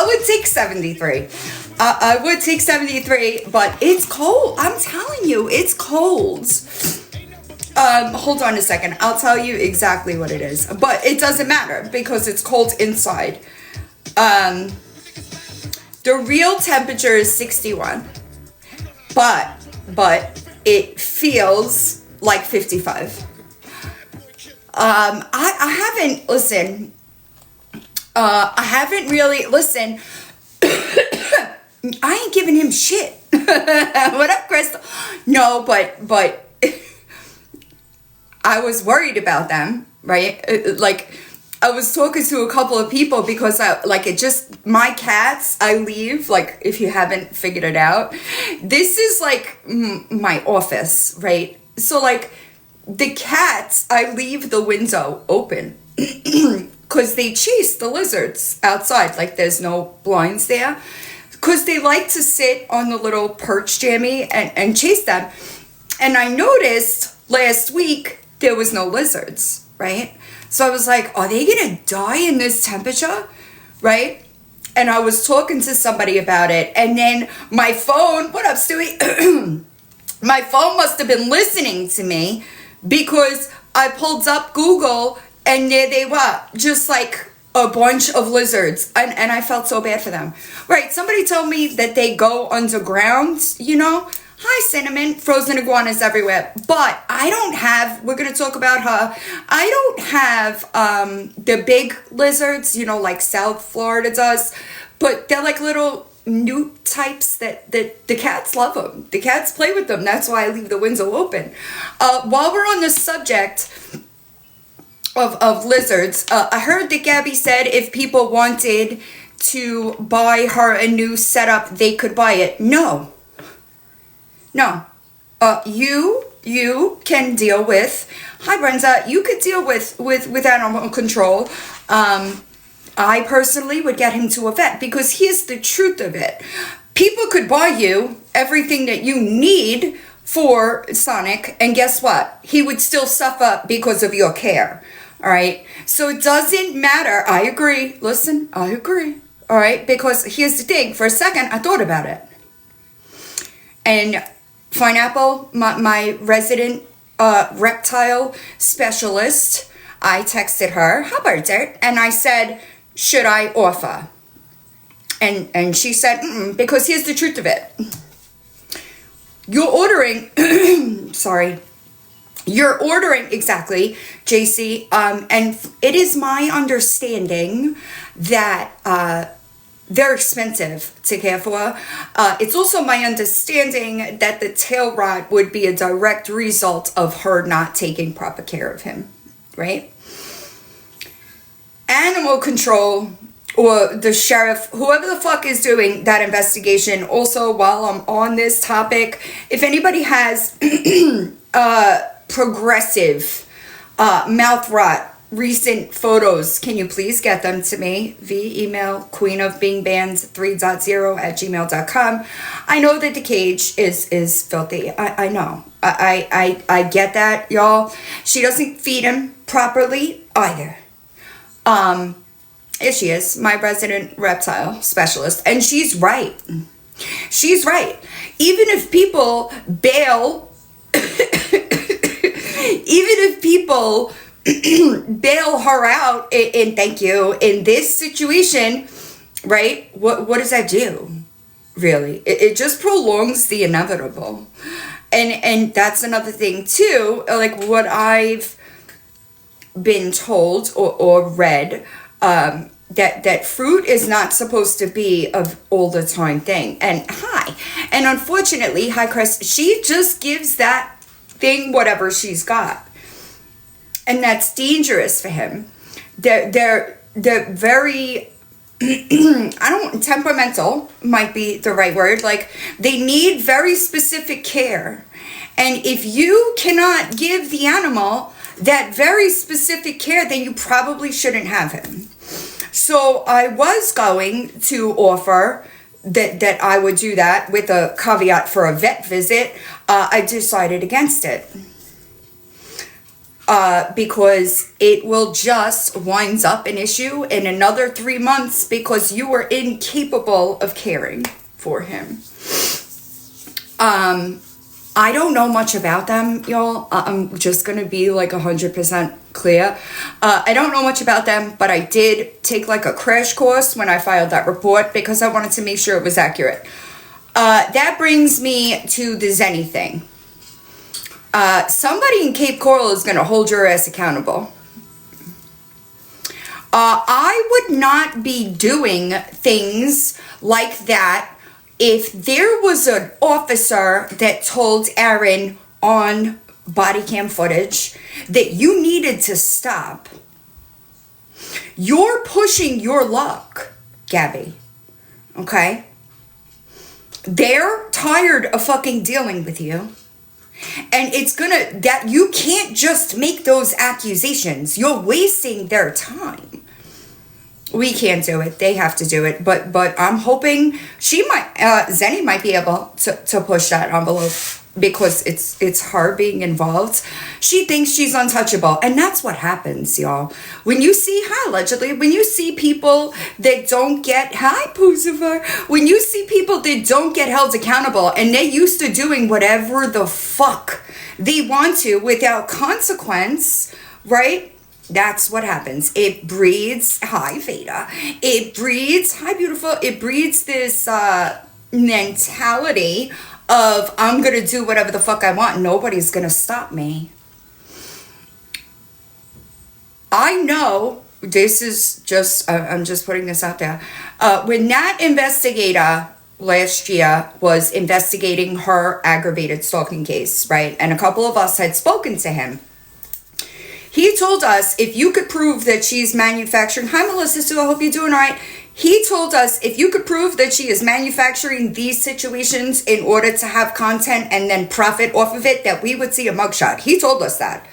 I would take 73. I would take 73, but it's cold. I'm telling you, it's cold. Hold on a second. I'll tell you exactly what it is. But it doesn't matter because it's cold inside. The real temperature is 61. But it feels like 55. I haven't, listen, I haven't really, listen, I ain't giving him shit. What up, Crystal? No, but I was worried about them, right? Like, I was talking to a couple of people because my cats, I leave, like, if you haven't figured it out, this is like my office, right? So like the cats, I leave the window open because they chase the lizards outside. Like there's no blinds there because they like to sit on the little perch jammy and chase them. And I noticed last week there was no lizards, right? So I was like, are they gonna die in this temperature, right? And I was talking to somebody about it, and then my phone, what up, Stewie? My phone must have been listening to me because I pulled up Google and there they were, just like a bunch of lizards, and I felt so bad for them. Right, somebody told me that they go underground, you know? Hi, Cinnamon, frozen iguanas everywhere. But I don't have, we're going to talk about her, I don't have the big lizards, you know, like South Florida does, but they're like little newt types that the cats love them. The cats play with them. That's why I leave the window open. While we're on the subject of lizards, I heard that Gabi said if people wanted to buy her a new setup, they could buy it. No. You can deal with, hi Brenda, you could deal with animal control. I personally would get him to a vet because here's the truth of it. People could buy you everything that you need for Sonic, and guess what? He would still suffer because of your care. All right. So it doesn't matter. I agree. Listen, I agree. All right. Because here's the thing. For a second, I thought about it. And Pineapple, my resident reptile specialist, I texted her, how about it? And I said, should I offer? And she said, because here's the truth of it. You're ordering, you're ordering, exactly, JC, and it is my understanding that they're expensive to care for. It's also my understanding that the tail rot would be a direct result of her not taking proper care of him, right? Animal control or the sheriff, whoever the fuck is doing that investigation. Also, while I'm on this topic, if anybody has progressive mouth rot recent photos, can you please get them to me via email, queenofbeingbanned3.0@gmail.com. I know that the cage is filthy. I know. I get that, y'all. She doesn't feed him properly either. Here she is, my resident reptile specialist, and she's right. She's right. Even if people bail, bail her out, and thank you, in this situation, right? What does that do? Really? It just prolongs the inevitable. And that's another thing too, like what I've been told or read, that fruit is not supposed to be a all the time thing. And unfortunately, hi Chris, she just gives that thing whatever she's got. And that's dangerous for him. They're very temperamental might be the right word. Like they need very specific care. And if you cannot give the animal that very specific care, then you probably shouldn't have him. So I was going to offer that I would do that with a caveat for a vet visit. I decided against it. because it will just winds up an issue in another 3 months because you were incapable of caring for him. I don't know much about them, y'all. I'm just gonna be like 100% clear. I don't know much about them, but I did take like a crash course when I filed that report because I wanted to make sure it was accurate. That brings me to the Zenny thing. Somebody in Cape Coral is gonna hold your ass accountable. I would not be doing things like that if there was an officer that told Aaron on body cam footage that you needed to stop. You're pushing your luck, Gabi. Okay? They're tired of fucking dealing with you. And it's gonna, that you can't just make those accusations. You're wasting their time. We can't do it. They have to do it. But I'm hoping Zenny might be able to push that envelope because it's her being involved. She thinks she's untouchable. And that's what happens, y'all. When you see, allegedly, when you see people that don't get, Pucifer, when you see people that don't get held accountable and they're used to doing whatever the fuck they want to without consequence, right? That's what happens. It breeds, hi Veda, it breeds, hi beautiful, it breeds this mentality of I'm going to do whatever the fuck I want. Nobody's going to stop me. I know, this is just, I'm just putting this out there. When that investigator last year was investigating her aggravated stalking case, right? And a couple of us had spoken to him. He told us if you could prove that she's manufacturing, hi Melissa Sue, I hope you're doing all right. He told us if you could prove that she is manufacturing these situations in order to have content and then profit off of it, that we would see a mugshot. He told us that.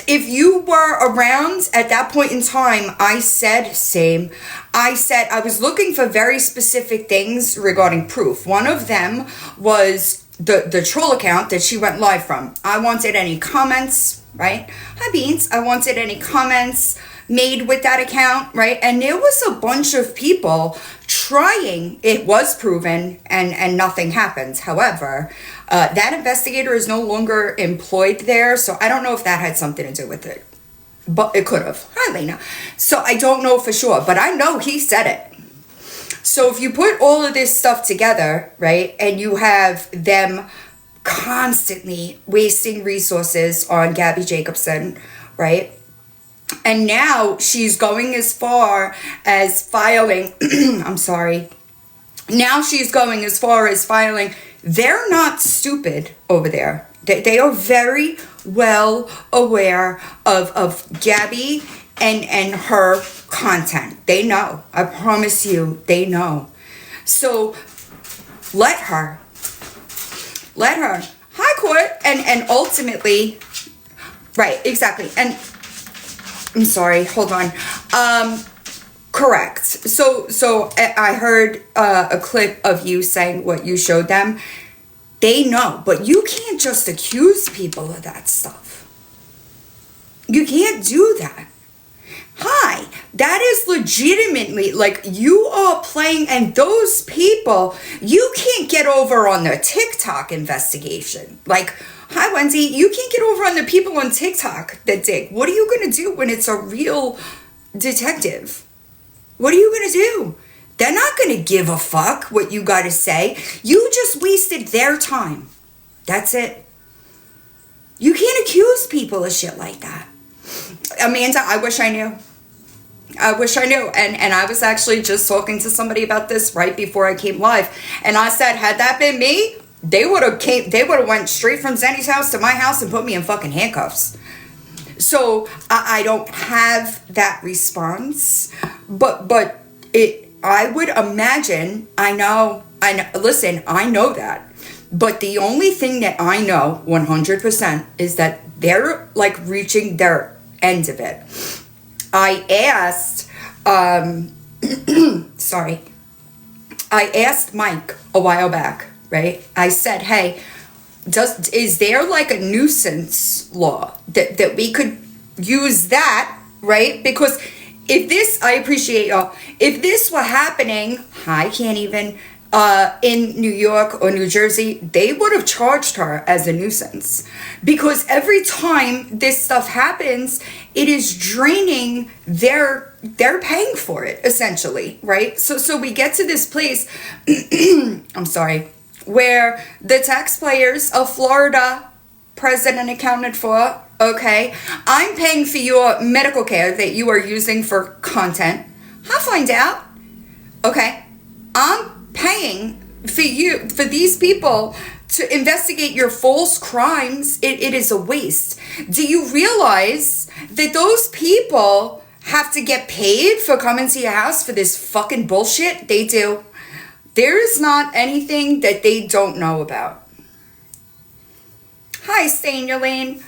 If you were around at that point in time, I said same. I said I was looking for very specific things regarding proof. One of them was the troll account that she went live from. I wanted any comments, right? Hi Beans. I wanted any comments made with that account, right? And there was a bunch of people trying. It was proven and nothing happened. However, that investigator is no longer employed there, so I don't know if that had something to do with it. But it could have. Hi Lena. So I don't know for sure, but I know he said it. So if you put all of this stuff together, right, and you have them constantly wasting resources on Gabi Jacobson, right? And now she's going as far as filing, I'm sorry. Now she's going as far as filing. They're not stupid over there. They are very well aware of Gabi and her content. They know. I promise you, they know. So let her. Hi, Court. And ultimately, right, exactly. And I'm sorry, hold on. Correct. So I heard a clip of you saying what you showed them. They know, but you can't just accuse people of that stuff. You can't do that. Hi, that is legitimately, like, you are playing, and those people, you can't get over on their TikTok investigation. Like, hi, Wendy, you can't get over on the people on TikTok that dig. What are you going to do when it's a real detective? What are you going to do? They're not going to give a fuck what you got to say. You just wasted their time. That's it. You can't accuse people of shit like that. Amanda, I wish I knew. I wish I knew. And I was actually just talking to somebody about this right before I came live. And I said, had that been me, they would have went straight from Zenny's house to my house and put me in fucking handcuffs. So I don't have that response. But I would imagine, I know, listen, I know that. But the only thing that I know 100% is that they're like reaching their end of it. I asked, sorry, I asked Mike a while back, right? I said, hey, is there like a nuisance law that we could use that, right? Because if this, I appreciate y'all, if this were happening, I can't even, in New York or New Jersey, they would have charged her as a nuisance, because every time this stuff happens, it is draining they're paying for it, essentially, right? So we get to this place, I'm sorry, where the taxpayers of Florida, present and accounted for, okay, I'm paying for your medical care that you are using for content. I'll find out. Okay, I'm paying for these people to investigate your false crimes. It is a waste. Do you realize that those people have to get paid for coming to your house for this fucking bullshit? They do. There is not anything that they don't know about. Hi, stay in your lane.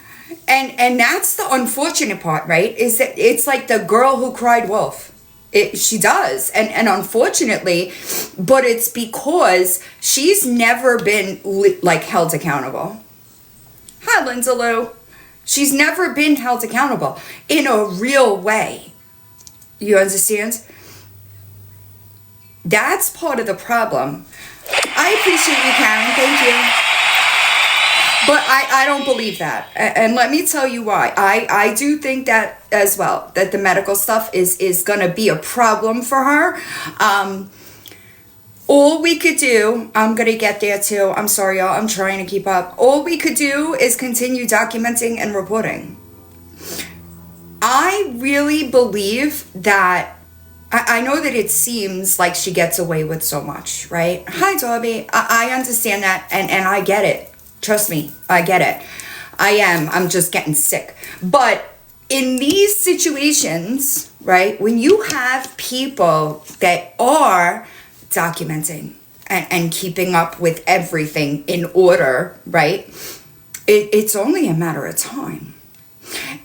And that's the unfortunate part, right? Is that it's like the girl who cried wolf. She does. And unfortunately, but it's because she's never been like held accountable. Hi, Linda Lou. She's never been held accountable in a real way. You understand? That's part of the problem. I appreciate you, Karen. Thank you. But I don't believe that. And let me tell you why. I do think that as well, that the medical stuff is going to be a problem for her. All we could do, I'm going to get there too. I'm sorry, y'all. I'm trying to keep up. All we could do is continue documenting and reporting. I really believe that, I know that it seems like she gets away with so much, right? Hi, Darby. I understand that, and I get it. Trust me, I get it. I'm just getting sick. But in these situations, right, when you have people that are documenting and keeping up with everything in order, right, it's only a matter of time.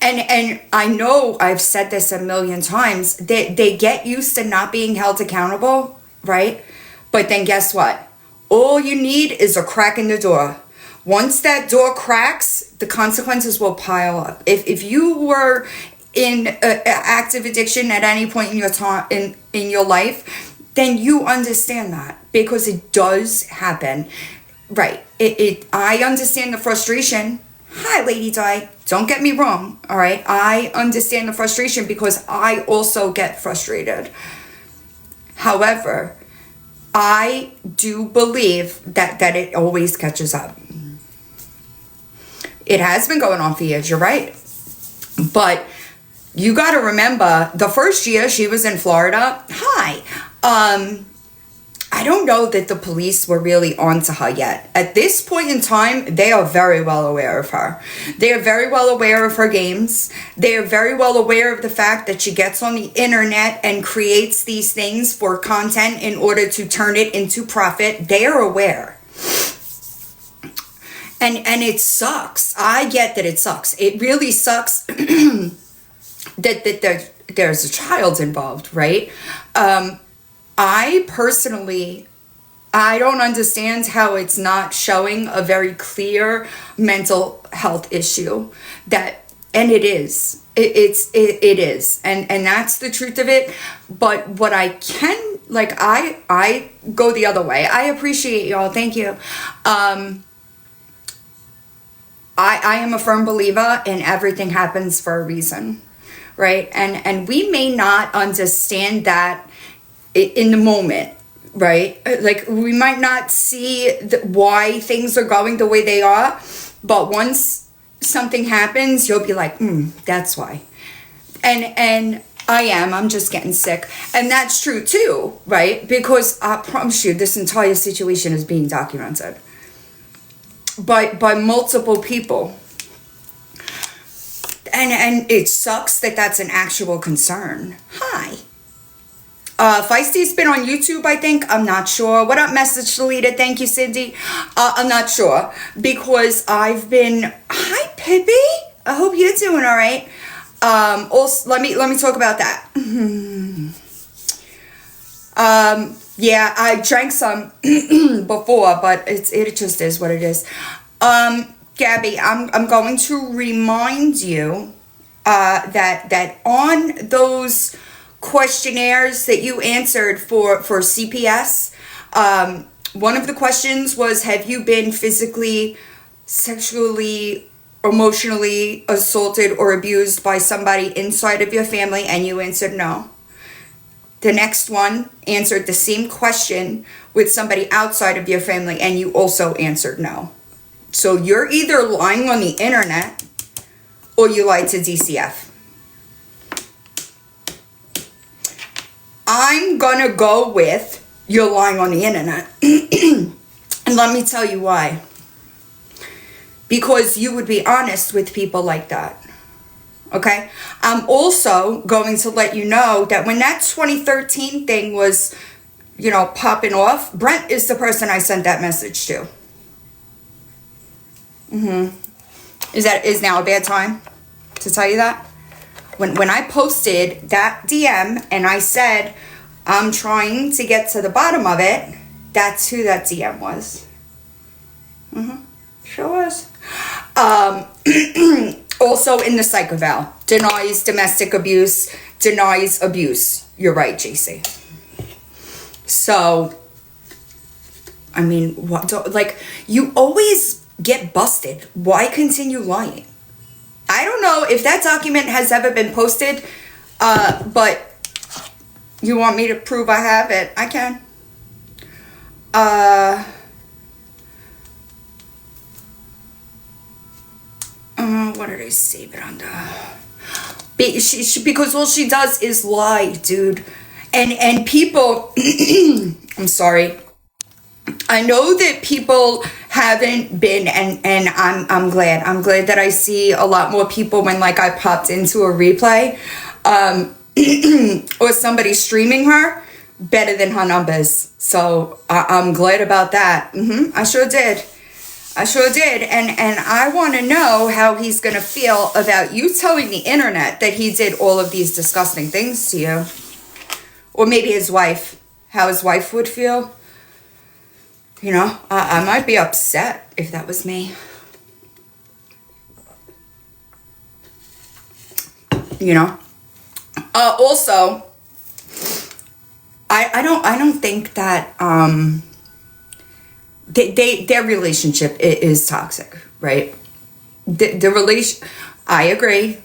And I know I've said this a million times, they get used to not being held accountable, right? But then guess what? All you need is a crack in the door. Once that door cracks, the consequences will pile up. If you were in active addiction at any point in your time in your life, then you understand that, because it does happen. Right. I understand the frustration. Hi, Lady Di. Don't get me wrong. All right. I understand the frustration because I also get frustrated. However, I do believe that it always catches up. It has been going on for years, you're right. But you got to remember, the first year she was in Florida, I don't know that the police were really onto her yet. At this point in time, they are very well aware of her. They are very well aware of her games. They are very well aware of the fact that she gets on the internet and creates these things for content in order to turn it into profit. They are aware. And it sucks. I get that it sucks. It really sucks that there's a child involved, right? I personally, I don't understand how it's not showing a very clear mental health issue and it is. It is. And that's the truth of it. But what I can, like, I go the other way. I appreciate y'all. Thank you. I am a firm believer in everything happens for a reason, right? And we may not understand that in the moment, right? Like, we might not see why things are going the way they are, but once something happens, you'll be like, that's why. And I'm just getting sick. And that's true too, right? Because I promise you, this entire situation is being documented by multiple people, and it sucks that that's an actual concern. Hi. Feisty's been on YouTube, I think. I'm not sure. What up, message deleted? Thank you, Cindy. I'm not sure, because I've been. Hi, Pippi. I hope you're doing all right. Also, let me talk about that. Yeah, I drank some before, but it just is what it is. Gabby, I'm going to remind you that on those questionnaires that you answered for CPS, one of the questions was, have you been physically, sexually, emotionally assaulted or abused by somebody inside of your family? And you answered no. The next one answered the same question with somebody outside of your family, and you also answered no. So you're either lying on the internet or you lied to DCF. I'm gonna go with you're lying on the internet. And let me tell you why. Because you would be honest with people like that. Okay? I'm also going to let you know that when that 2013 thing was, popping off, Brent is the person I sent that message to. Is now a bad time to tell you that? When I posted that DM and I said, I'm trying to get to the bottom of it, that's who that DM was. Sure was. Also in the psych eval, denies domestic abuse, denies abuse. You're right, JC. So, I mean, you always get busted. Why continue lying? I don't know if that document has ever been posted, but you want me to prove I have it? I can. What did I save it under? Because all she does is lie, dude. And people, I'm sorry. I know that people haven't been, and I'm glad. I'm glad that I see a lot more people when I popped into a replay, or somebody streaming her better than her numbers. So I'm glad about that. I sure did. And I want to know how he's going to feel about you telling the internet that he did all of these disgusting things to you. Or maybe his wife, how his wife would feel. I might be upset if that was me. Also, I don't think that their relationship is toxic, right? The relation. I agree.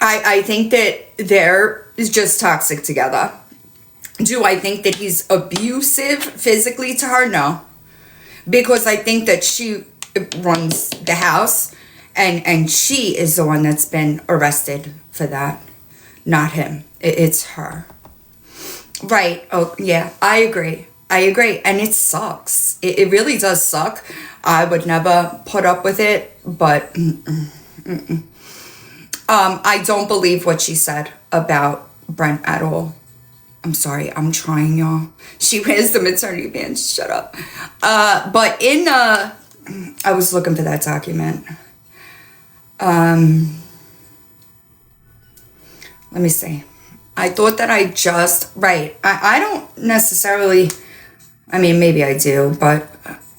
I think that they're just toxic together. Do I think that he's abusive physically to her? No. Because I think that she runs the house and she is the one that's been arrested for that. Not him. It's her. Right. Oh, yeah. I agree. And it sucks. It really does suck. I would never put up with it, but I don't believe what she said about Brent at all. I'm sorry, I'm trying, y'all. She wears the maternity pants. Shut up. But I was looking for that document. Let me see. I thought that I don't necessarily, maybe I do, but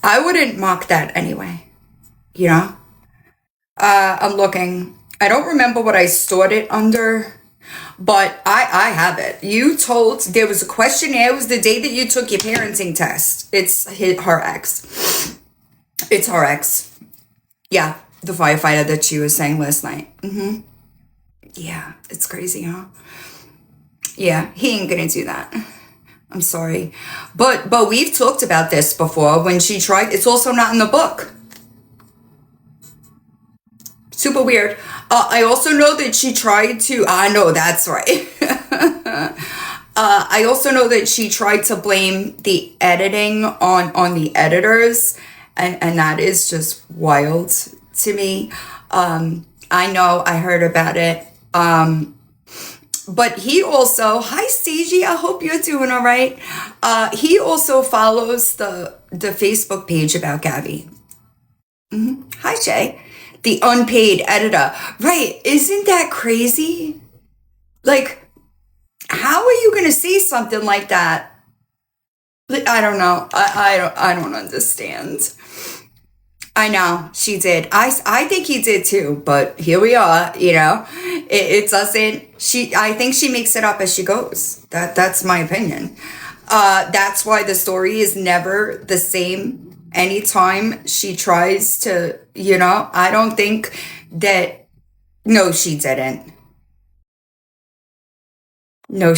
I wouldn't mock that anyway. I'm looking. I don't remember what I stored it under. But I have it. There was a questionnaire. It was the day that you took your parenting test. It's her ex. It's her ex. Yeah, the firefighter that she was saying last night. Yeah, it's crazy, huh? Yeah, he ain't gonna do that. I'm sorry. But we've talked about this before when she tried. It's also not in the book. Super weird. I also know that she tried to, I know that's right. I also know that she tried to blame the editing on the editors, and that is just wild to me. I know, I heard about it. But he also, hi Stagey, I hope you're doing all right. He also follows the Facebook page about Gabi. Hi Jay. The unpaid editor. Right. Isn't that crazy? How are you going to say something like that I don't know. I don't understand. I know she did. I think he did too, but here we are, it doesn't, I think she makes it up as she goes. That's my opinion. That's why the story is never the same anytime she tries to, I don't think that, no, she didn't. No,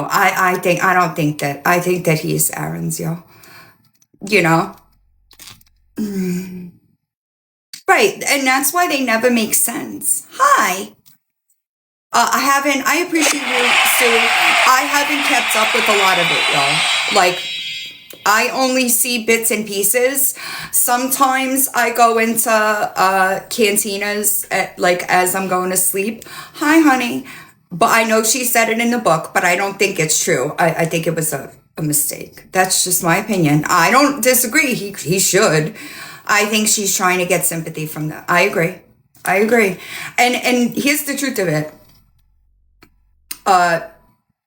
I don't think that, I think that he's Aaron's, you know? Right, and that's why they never make sense. Hi. I appreciate you, Sue. I haven't kept up with a lot of it, y'all. Like, I only see bits and pieces. Sometimes I go into cantinas like as I'm going to sleep. Hi, honey. But I know she said it in the book, but I don't think it's true. I think it was a mistake. That's just my opinion. I don't disagree. He should. I think she's trying to get sympathy from that. I agree. I agree. And here's the truth of it.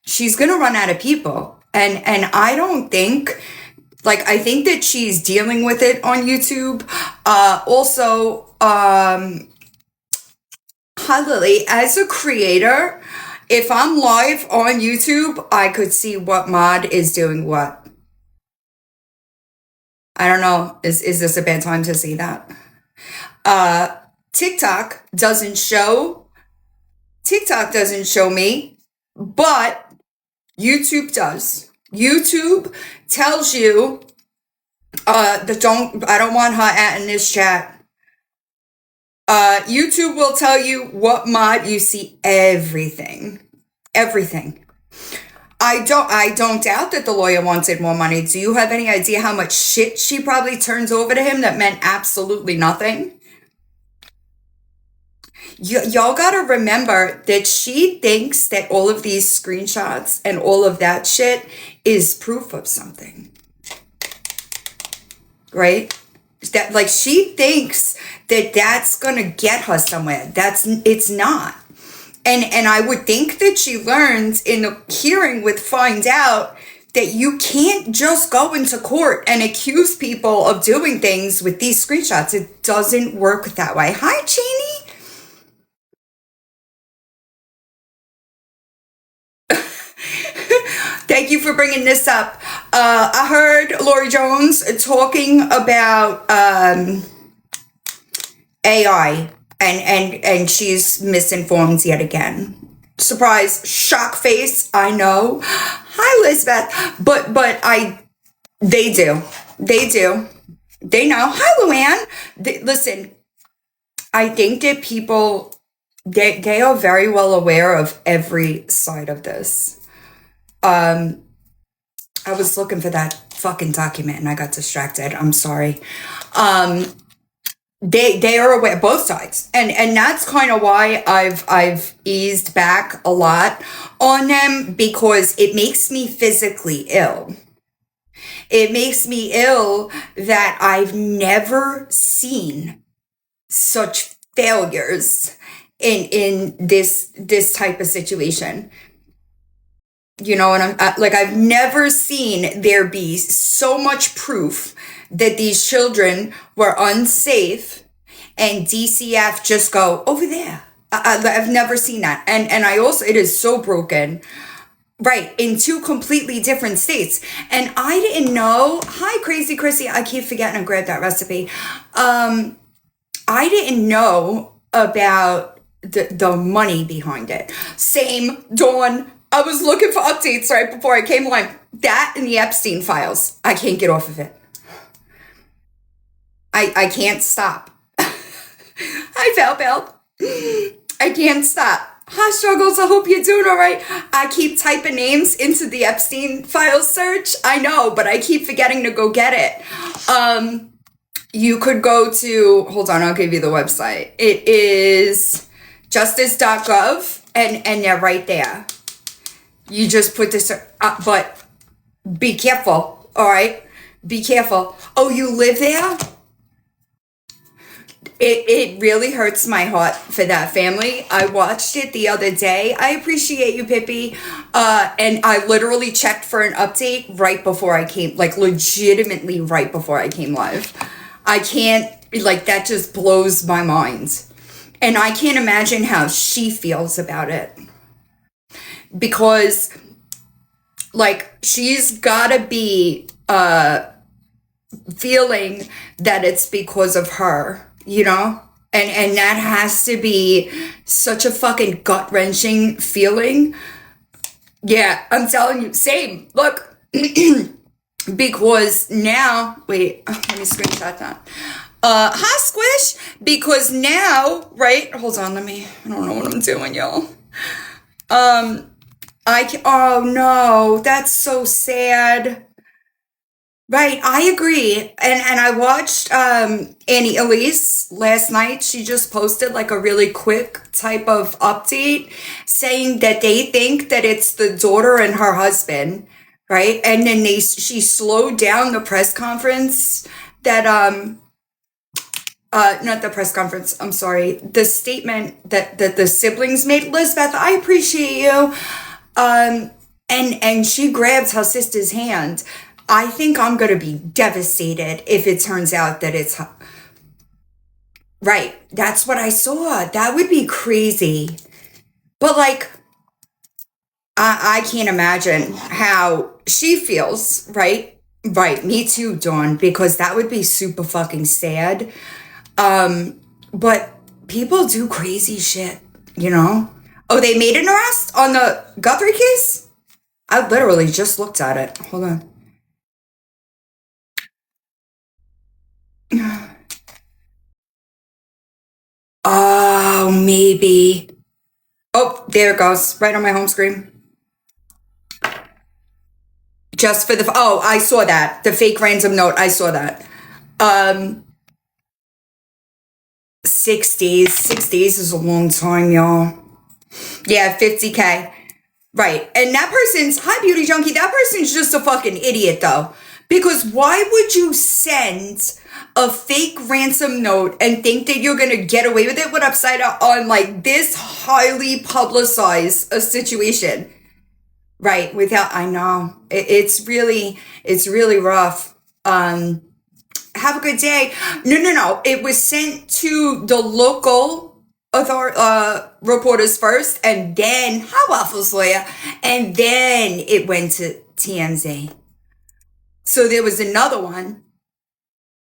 She's gonna run out of people. And I don't think, like, I think that she's dealing with it on YouTube. Also, hi Lily, as a creator, if I'm live on YouTube, I could see what mod is doing what. I don't know. Is this a bad time to see that? TikTok doesn't show me, but YouTube does. YouTube tells you I don't want her at in this chat. YouTube will tell you what mod you see everything. Everything. I don't doubt that the lawyer wanted more money. Do you have any idea how much shit she probably turned over to him that meant absolutely nothing? Y'all gotta remember that she thinks that all of these screenshots and all of that shit is proof of something. Right? That, like, she thinks that that's gonna get her somewhere. It's not. And I would think that she learns in the hearing with Find Out that you can't just go into court and accuse people of doing things with these screenshots. It doesn't work that way. Hi, Cheney. Thank you for bringing this up. I heard Lori Jones talking about AI, and she's misinformed yet again. Surprise, shock face. I know. Hi, Lisbeth. But they do. They know. Hi, Luann. Listen, I think that people, they are very well aware of every side of this. I was looking for that fucking document and I got distracted. I'm sorry. They are aware, both sides, and that's kind of why I've eased back a lot on them, because it makes me physically ill. It makes me ill that I've never seen such failures in this type of situation. You know, and I'm like, I've never seen there be so much proof that these children were unsafe and DCF just go over there. I've never seen that. And I also, it is so broken, right, in two completely different states. And I didn't know, hi, Crazy Chrissy, I keep forgetting to grab that recipe. I didn't know about the money behind it. Same, Dawn. I was looking for updates right before I came live. That and the Epstein files. I can't get off of it. I can't stop. Hi, Bell. I can't stop. Hi, Struggles. I hope you're doing all right. I keep typing names into the Epstein files search. I know, but I keep forgetting to go get it. You could go to, hold on, I'll give you the website. It is justice.gov, and they're right there. You just put this, but be careful, all right? Be careful. Oh, you live there? it really hurts my heart for that family. I watched it the other day. I appreciate you, Pippi. And I literally checked for an update right before I came, like legitimately right before I came live. I can't, like, that just blows my mind. And I can't imagine how she feels about it. Because, like, she's gotta be feeling that it's because of her, you know? And that has to be such a fucking gut-wrenching feeling. Yeah, I'm telling you, same. Look, because now, wait, let me screenshot that. Hi, Squish, because now, right? Hold on, I don't know what I'm doing, y'all. Oh no, that's so sad. Right, I agree. And I watched Annie Elise last night. She just posted like a really quick type of update saying that they think that it's the daughter and her husband, right? And then she slowed down the press conference that not the press conference, I'm sorry, the statement that the siblings made. Elizabeth, I appreciate you. And she grabs her sister's hand. I think I'm gonna be devastated if it turns out that it's right. That's what I saw. That would be crazy. But like, I can't imagine how she feels, right? Right, me too, Dawn, because that would be super fucking sad. But people do crazy shit, you know? Oh, they made an arrest on the Guthrie case? I literally just looked at it. Hold on. Oh, maybe. Oh, there it goes. Right on my home screen. Just for the, oh, I saw that. The fake ransom note. I saw that. 6 days. 6 days is a long time, y'all. Yeah, 50K. Right. And that person's, hi, Beauty Junkie, that person's just a fucking idiot, though. Because why would you send a fake ransom note and think that you're going to get away with it with Upside on like this highly publicized a situation? Right. Without, I know. It's really rough. Have a good day. No. It was sent to the local reporters first, and then hi Waffles Lawyer, and then it went to TMZ. So there was another one.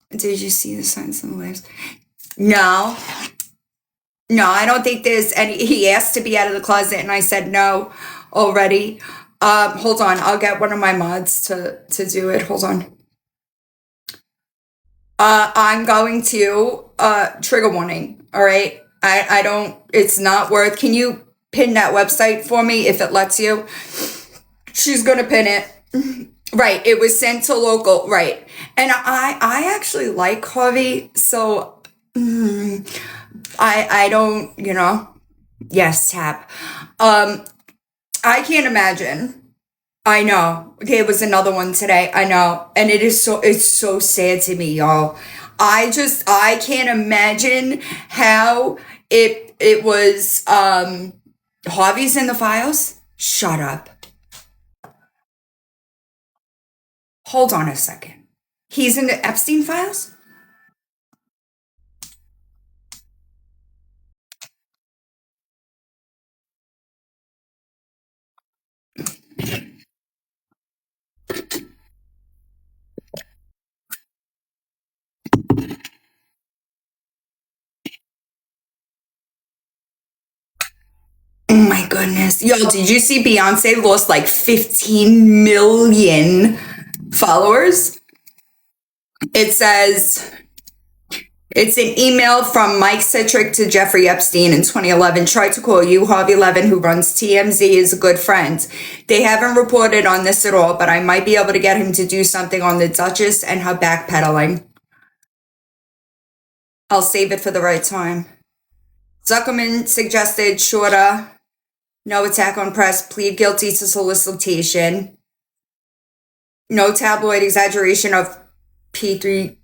Did you see the signs in the waves? No, I don't think there's any. He asked to be out of the closet, and I said no already. Hold on, I'll get one of my mods to do it. Hold on. I'm going to trigger warning. All right. I don't. It's not worth. Can you pin that website for me if it lets you? She's gonna pin it. Right. It was sent to local. Right. And I actually like Harvey, so I don't. Yes, tap. I can't imagine. I know. There was another one today. I know. And it's so sad to me, y'all. I can't imagine how it was, Harvey's in the files. Shut up. Hold on a second. He's in the Epstein files? Oh my goodness. Yo, did you see Beyonce lost like 15 million followers? It says it's an email from Mike Citrick to Jeffrey Epstein in 2011. Tried to call you. Harvey Levin, who runs TMZ, is a good friend. They haven't reported on this at all, but I might be able to get him to do something on the Duchess and her backpedaling. I'll save it for the right time. Zuckerman suggested shorter, no attack on press, plead guilty to solicitation, no tabloid exaggeration of P3,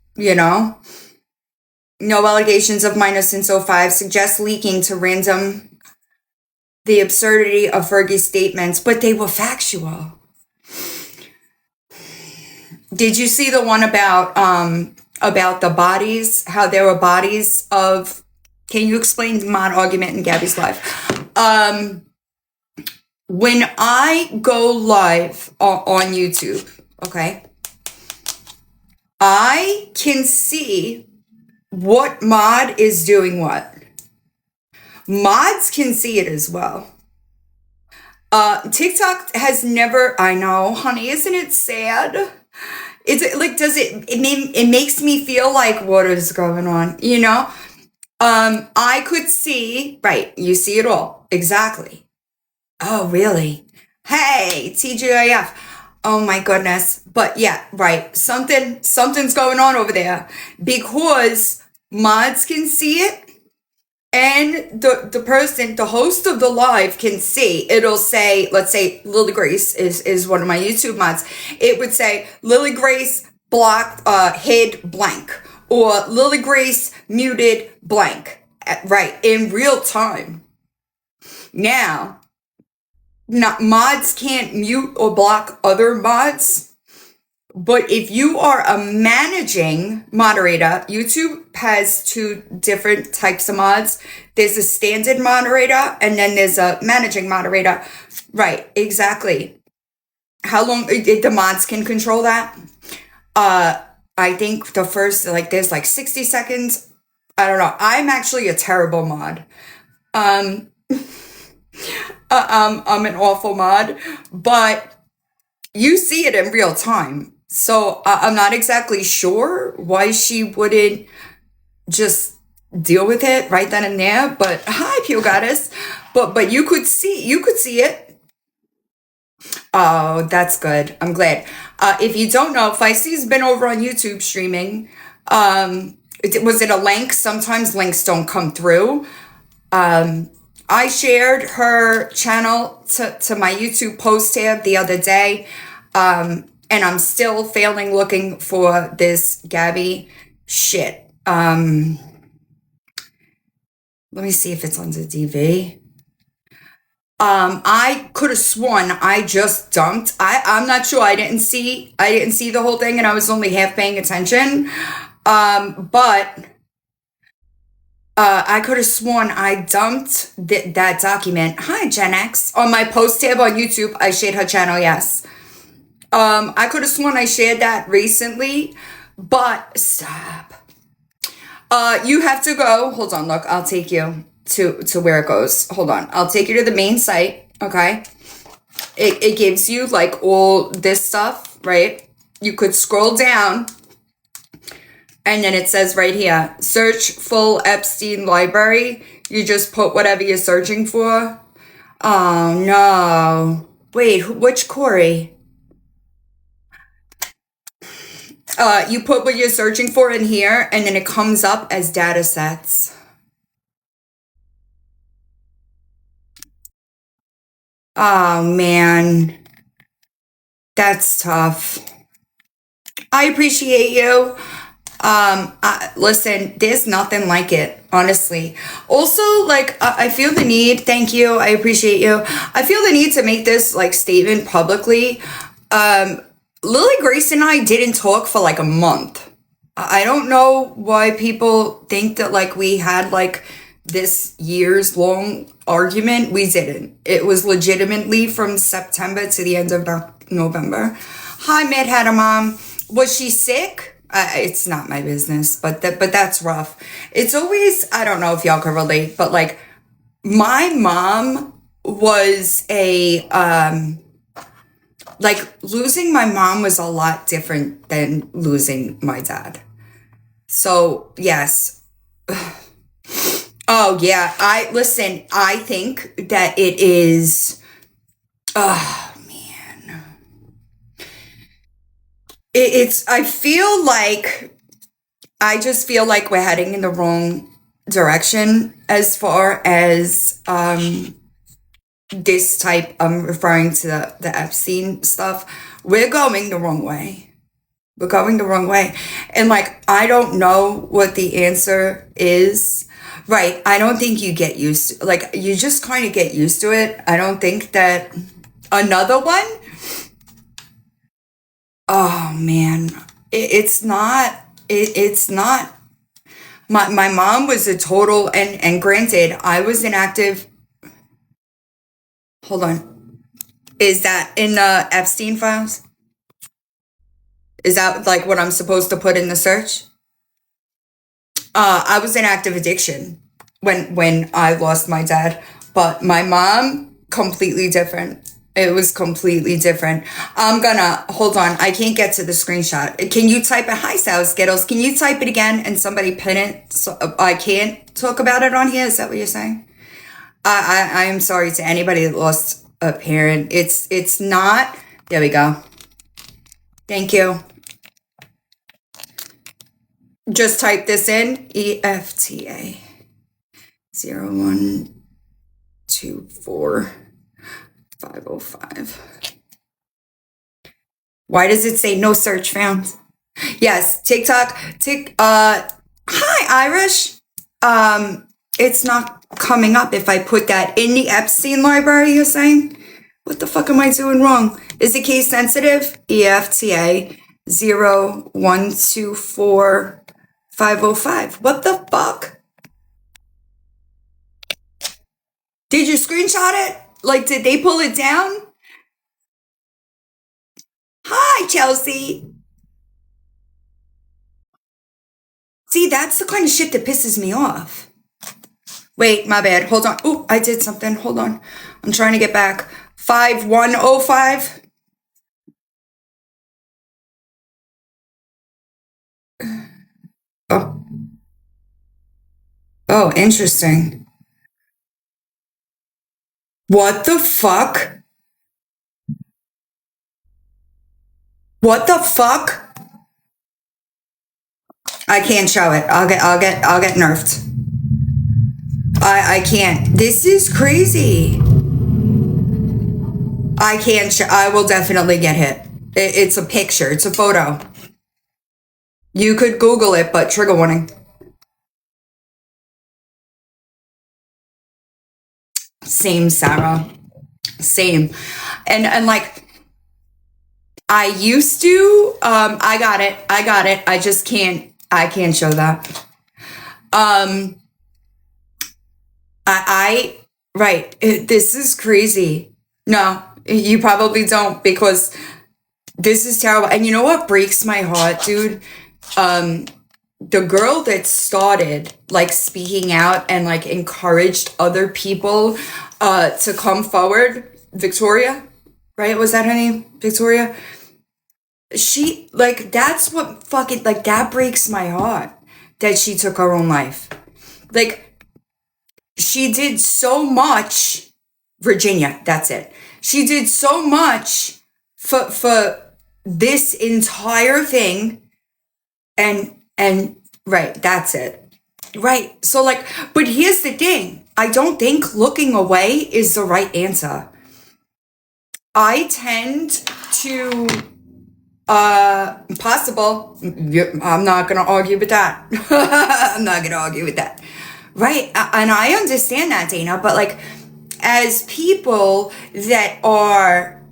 No allegations of minor since '05 suggest leaking to random the absurdity of Fergie's statements, but they were factual. Did you see the one about the bodies? How there were bodies of? Can you explain the mod argument in Gabi's life? When I go live on YouTube, okay, I can see what mod is doing what. Mods can see it as well. TikTok has never, I know, honey, isn't it sad? Is it like, it makes me feel like what is going on, you know? I could see, right, you see it all. Exactly. Oh, really? Hey, TGIF. Oh my goodness. But yeah, right. Something's going on over there because mods can see it. And the host of the live can see, it'll say, let's say Lily Grace is one of my YouTube mods. It would say Lily Grace blocked, hid blank, or Lily Grace muted blank, right, in real time. Now, mods can't mute or block other mods. But if you are a managing moderator, YouTube has two different types of mods. There's a standard moderator, and then there's a managing moderator. Right, exactly. How long the mods can control that? I think the first, like, there's like 60 seconds. I don't know. I'm actually a terrible mod. I'm an awful mod, but you see it in real time. So I'm not exactly sure why she wouldn't just deal with it right then and there. But hi, Pure Goddess. But you could see it. Oh, that's good. I'm glad. If you don't know, Feisty's been over on YouTube streaming. Was it a link? Sometimes links don't come through. I shared her channel to my YouTube post tab the other day. And I'm still failing looking for this Gabi shit. Let me see if it's on the DV. I could have sworn I just dumped. I'm not sure. I didn't see the whole thing, and I was only half paying attention. But I could have sworn I dumped that document. Hi, Gen X. On my post tab on YouTube, I shared her channel, yes. I could have sworn I shared that recently, but stop. You have to go. Hold on, look, I'll take you to where it goes. Hold on. I'll take you to the main site, okay? It gives you like all this stuff, right? You could scroll down, and then it says right here, search full Epstein library. You just put whatever you're searching for. Oh, no. Wait, which Corey? You put what you're searching for in here, and then it comes up as data sets. Oh, man. That's tough. I appreciate you. Listen, there's nothing like it, honestly. Also, like, I feel the need, thank you, I appreciate you. I feel the need to make this, like, statement publicly. Lily Grace and I didn't talk for like a month. I don't know why people think that like we had like this years long argument. We didn't. It was legitimately from September to the end of November. Hi, Mad Hatter Mom. Was she sick? It's not my business, but that's rough. It's always, I don't know if y'all can relate, but like my mom was like losing my mom was a lot different than losing my dad. So yes. Oh yeah. I think that it is, oh man. I just feel like we're heading in the wrong direction as far as, this type, I'm referring to the Epstein stuff. We're going the wrong way. We're going the wrong way. And like, I don't know what the answer is. Right. I don't think you get used to, like, you just kind of get used to it. I don't think that another one, oh man, it's not, it's not. My mom was a total, and granted, I was an active, hold on. Is that in the Epstein files? Is that like what I'm supposed to put in the search? I was in active addiction when I lost my dad, but my mom, completely different. It was completely different. I'm gonna hold on. I can't get to the screenshot. Can you type it? Hi, Sal Skittles. Can you type it again and somebody pin it so I can't talk about it on here? Is that what you're saying? I am sorry to anybody that lost a parent. It's not. There we go. Thank you. Just type this in. EFTA 0124505. Why does it say no search found? Yes, TikTok. Hi, Irish. It's not coming up if I put that in the Epstein library, you're saying? What the fuck am I doing wrong? Is it case sensitive? EFTA 0124505. What the fuck? Did you screenshot it? Like, did they pull it down? Hi, Chelsea. See, that's the kind of shit that pisses me off. Wait, my bad. Hold on. Oh, I did something. Hold on. I'm trying to get back. 5105. Oh. Oh, interesting. What the fuck? What the fuck? I can't show it. I'll get nerfed. I can't. This is crazy. I can't I will definitely get hit. It's a picture. It's a photo. You could Google it, but trigger warning. Same, Sarah. Same. And like, I used to, I got it. I just can't show that. Right. This is crazy. No, you probably don't, because this is terrible. And you know what breaks my heart, dude? The girl that started like speaking out and like encouraged other people to come forward, Victoria, right? Was that her name? Victoria? She, like, that's what fucking, like, that breaks my heart that she took her own life. Like, she did so much. Virginia, that's it. She did so much for this entire thing. And right, that's it. Right. So like, but here's the thing. I don't think looking away is the right answer. I tend to, possible. I'm not going to argue with that. I'm not going to argue with that. Right. And I understand that, Dana, but like, as people that are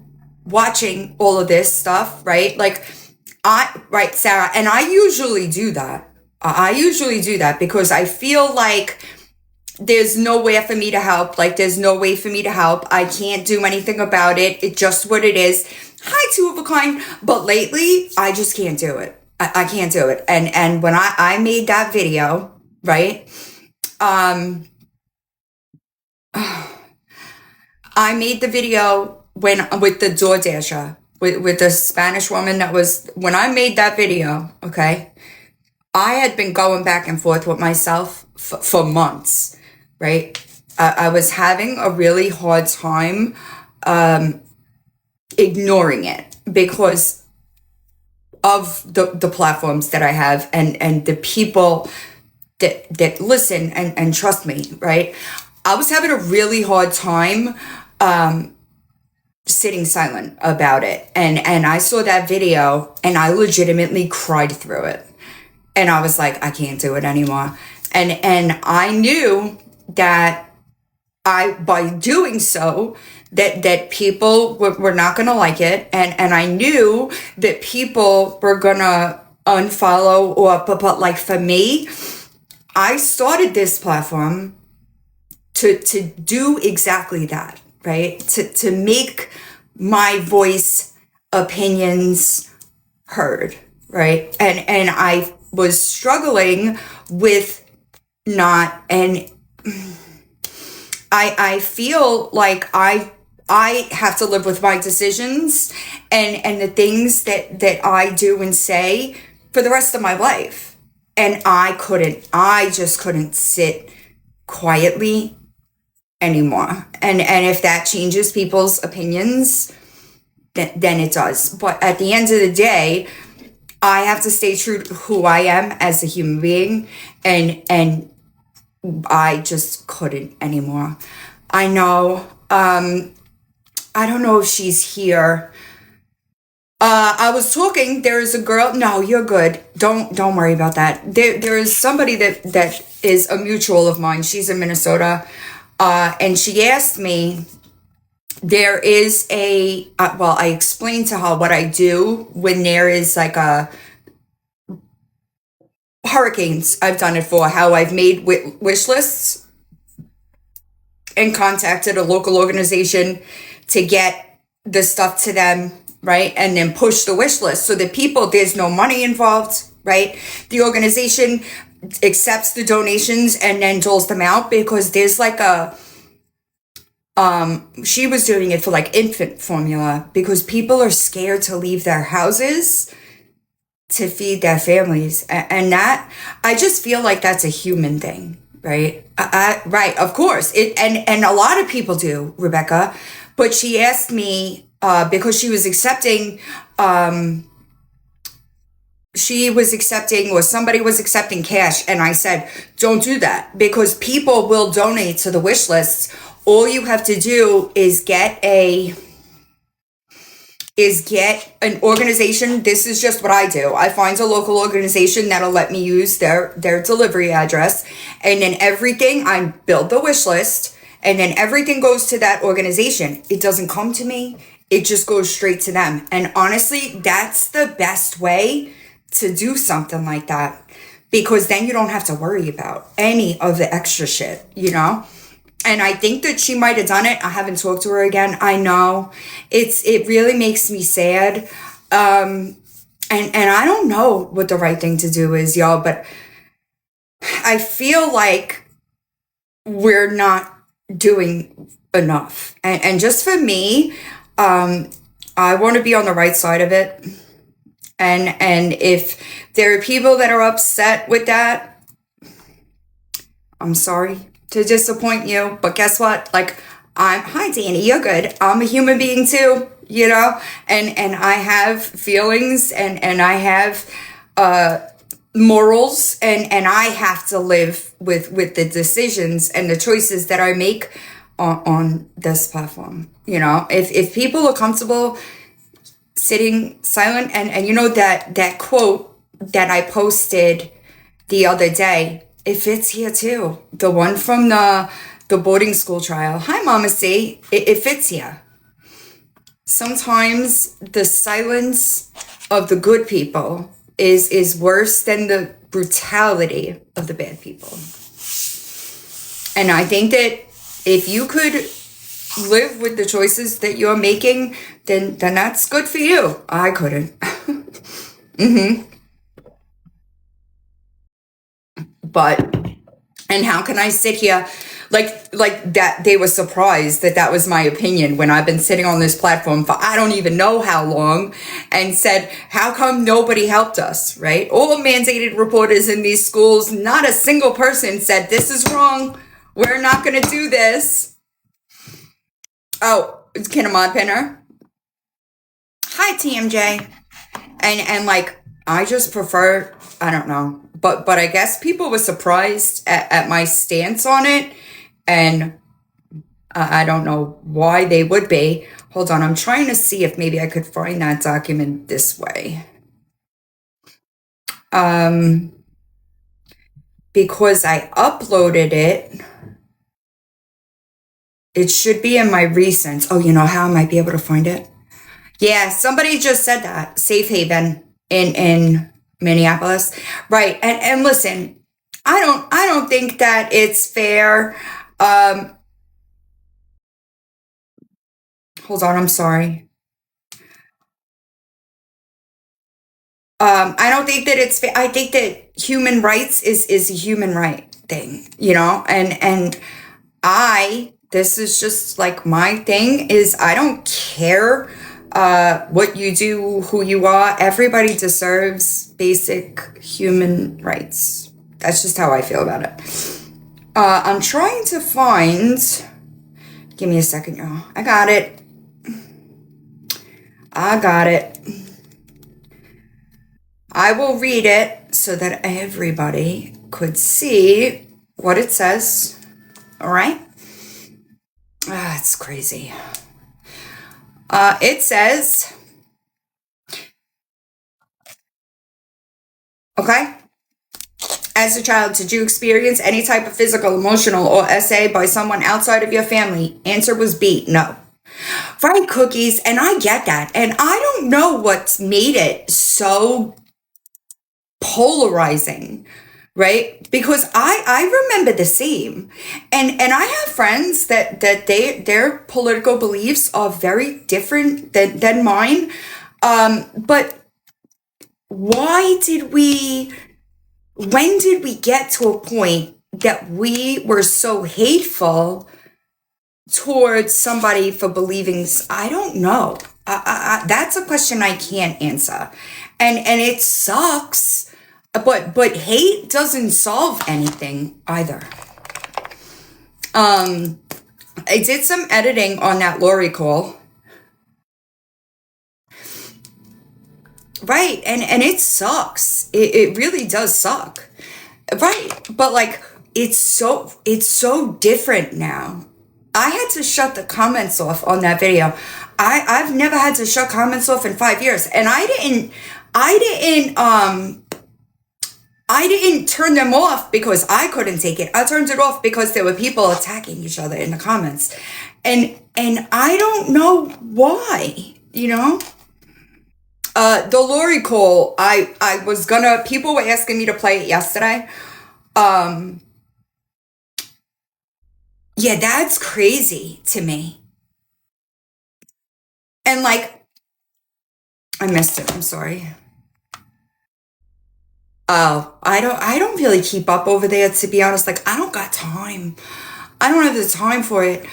watching all of this stuff, right? Like, right, Sarah, and I usually do that. I usually do that because I feel like there's nowhere for me to help. Like, there's no way for me to help. I can't do anything about it. It's just what it is. Hi, two of a kind. But lately, I just can't do it. I can't do it. And when I made that video, right? I made the video with the DoorDasher, with the Spanish woman that was, when I made that video, okay, I had been going back and forth with myself for months, right? I was having a really hard time ignoring it because of the platforms that I have and the people that listen and trust me, right? I was having a really hard time sitting silent about it. And I saw that video and I legitimately cried through it. And I was like, I can't do it anymore. And I knew that by doing so, that people were not going to like it. And I knew that people were going to unfollow but like for me, I started this platform to do exactly that, right? To make my voice, opinions heard, right? And I was struggling with not, and I feel like I have to live with my decisions and the things that I do and say for the rest of my life. And I just couldn't sit quietly anymore. And if that changes people's opinions, then it does. But at the end of the day, I have to stay true to who I am as a human being, and I just couldn't anymore. I know, I don't know if she's here. I was talking, there is a girl, no, you're good. Don't worry about that. There is somebody that is a mutual of mine. She's in Minnesota. And she asked me, there is I explained to her what I do when there is like a hurricanes. I've done it for, how I've made wish lists and contacted a local organization to get the stuff to them, right? And then push the wish list so that people, there's no money involved, right? The organization accepts the donations and then doles them out, because there's like she was doing it for like infant formula, because people are scared to leave their houses to feed their families. And that, I just feel like that's a human thing, right? Right, of course. And a lot of people do, Rebecca. But she asked me, because she was accepting, or somebody was accepting cash. And I said, don't do that, because people will donate to the wish lists. All you have to do is get an organization. This is just what I do. I find a local organization that'll let me use their delivery address. And then I build the wish list, and then everything goes to that organization. It doesn't come to me. It just goes straight to them. And honestly, that's the best way to do something like that, because then you don't have to worry about any of the extra shit, you know? And I think that she might have done it. I haven't talked to her again. I know it really makes me sad. And I don't know what the right thing to do is, y'all, but I feel like we're not doing enough. And just for me, I want to be on the right side of it. And if there are people that are upset with that, I'm sorry to disappoint you, but guess what? Like, hi Danny, you're good. I'm a human being too, you know, and I have feelings and I have morals, and I have to live with the decisions and the choices that I make on this platform. You know, if people are comfortable sitting silent, and you know that quote that I posted the other day, it fits here too. The one from the boarding school trial. Hi, Mama C. It fits here. Sometimes the silence of the good people is worse than the brutality of the bad people. And I think that if you could live with the choices that you're making, then that's good for you. I couldn't. But, and how can I sit here like that? They were surprised that was my opinion when I've been sitting on this platform for I don't even know how long, and said, how come nobody helped us, right? All mandated reporters in these schools, not a single person said, this is wrong. We're not going to do this. Oh, can a mod pinner? Hi, TMJ. And like, I just prefer, I don't know. But I guess people were surprised at my stance on it. And I don't know why they would be. Hold on, I'm trying to see if maybe I could find that document this way. Because I uploaded it, it should be in my recents. Oh, you know how I might be able to find it? Yeah, somebody just said that. Safe haven in Minneapolis. Right. And listen, I don't think that it's fair. Hold on, I'm sorry. I don't think that it's fair. I think that human rights is a human right thing, you know? And this is just like my thing is I don't care what you do, who you are. Everybody deserves basic human rights. That's just how I feel about it. I'm trying to find. Give me a second, y'all. I got it. I will read it so that everybody could see what it says. All right? It's crazy. It says, okay, as a child, did you experience any type of physical, emotional, or SA by someone outside of your family? Answer was B, no. Fried cookies, and I get that. And I don't know what's made it so polarizing, right? Because I remember the same. And I have friends that their political beliefs are very different than mine. But when did we get to a point that we were so hateful towards somebody for believing? I don't know. That's a question I can't answer. And it sucks, but hate doesn't solve anything either. I did some editing on that Youre call. Right, and it sucks. It really does suck. Right, but like it's so different now. I had to shut the comments off on that video. I've never had to shut comments off in 5 years, and I didn't turn them off because I couldn't take it. I turned it off because there were people attacking each other in the comments, and I don't know why. You know. The Youre call, I was gonna, people were asking me to play it yesterday. Yeah, that's crazy to me. And like, I missed it, I'm sorry. Oh, I don't really keep up over there, to be honest. Like, I don't got time. I don't have the time for it.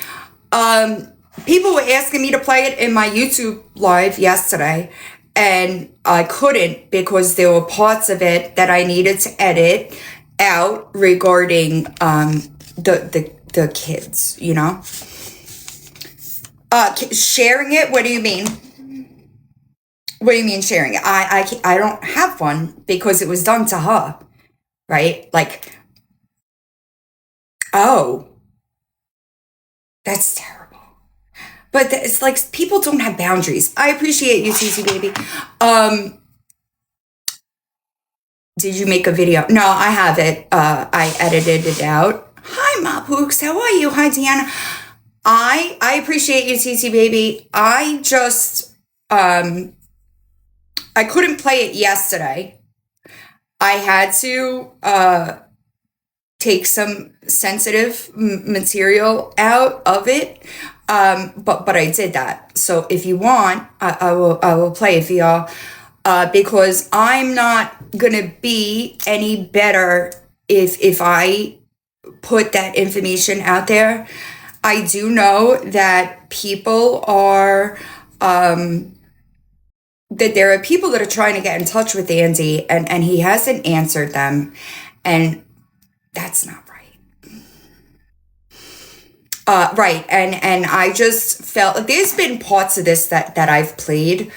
People were asking me to play it in my YouTube live yesterday, and I couldn't because there were parts of it that I needed to edit out regarding the kids, you know. Sharing it, what do you mean? What do you mean sharing it? I don't have one because it was done to her, right? Like, oh, that's terrible. But it's like people don't have boundaries. I appreciate you, Cece baby. Did you make a video? No, I have it. I edited it out. Hi, Mapooks. How are you? Hi, Deanna. I appreciate you, Cece baby. I just I couldn't play it yesterday. I had to take some sensitive material out of it. But I did that. So if you want, I will play it for y'all. Because I'm not gonna be any better if I put that information out there. I do know that people are that there are people that are trying to get in touch with Andy, and he hasn't answered them, and that's not right. Right, and I just felt there's been parts of this that I've played.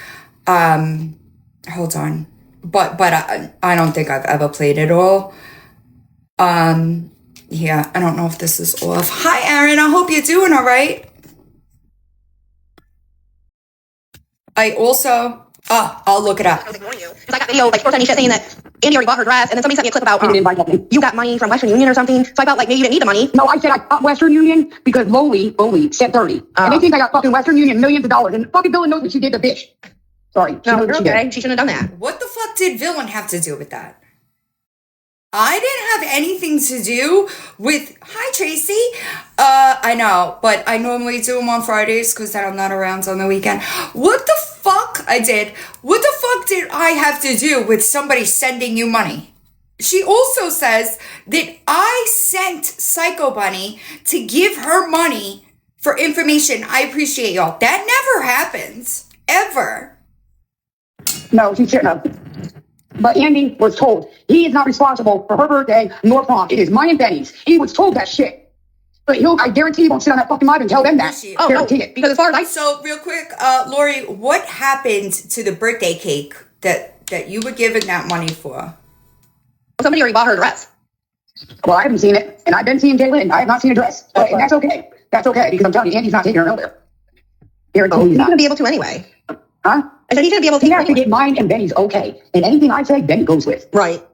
Hold on, but I don't think I've ever played it all. Yeah, Yeah, I don't know if this is off. Hi, Aaron. I hope you're doing all right. I also... Oh, I'll look it up. I was ignoring you. Because I got video, like, sports shit saying that Andy already bought her dress, and then somebody sent me a clip about you got money from Western Union or something. So I felt like maybe you didn't need the money. No, I said I got Western Union because Loli said 30. And they think I got fucking Western Union millions of dollars. And fucking Villain knows what she did to bitch. Sorry. No, you're okay. She shouldn't have done that. What the fuck did Villain have to do with that? I didn't have anything to do with... Hi, Tracy. I know, but I normally do them on Fridays because I'm not around on the weekend. What the fuck I did? What the fuck did I have to do with somebody sending you money? She also says that I sent Psycho Bunny to give her money for information. I appreciate y'all. That never happens. Ever. No, she shouldn't have. But Andy was told he is not responsible for her birthday nor prom. It is mine and Benny's. He was told that shit. But I guarantee he won't sit on that fucking mic and tell them that. Oh, guarantee it. Because as far as So, real quick, Lori, what happened to the birthday cake that you were given that money for? Somebody already bought her dress. Well, I haven't seen it. And I've been seeing Jalen. I have not seen a dress. And that's okay. That's okay. Because I'm telling you, Andy's not taking her nowhere. He's not going to be able to anyway. Huh? I said he's going to be able to. He has to get mine and Benny's okay. And anything I say, Benny goes with. Right.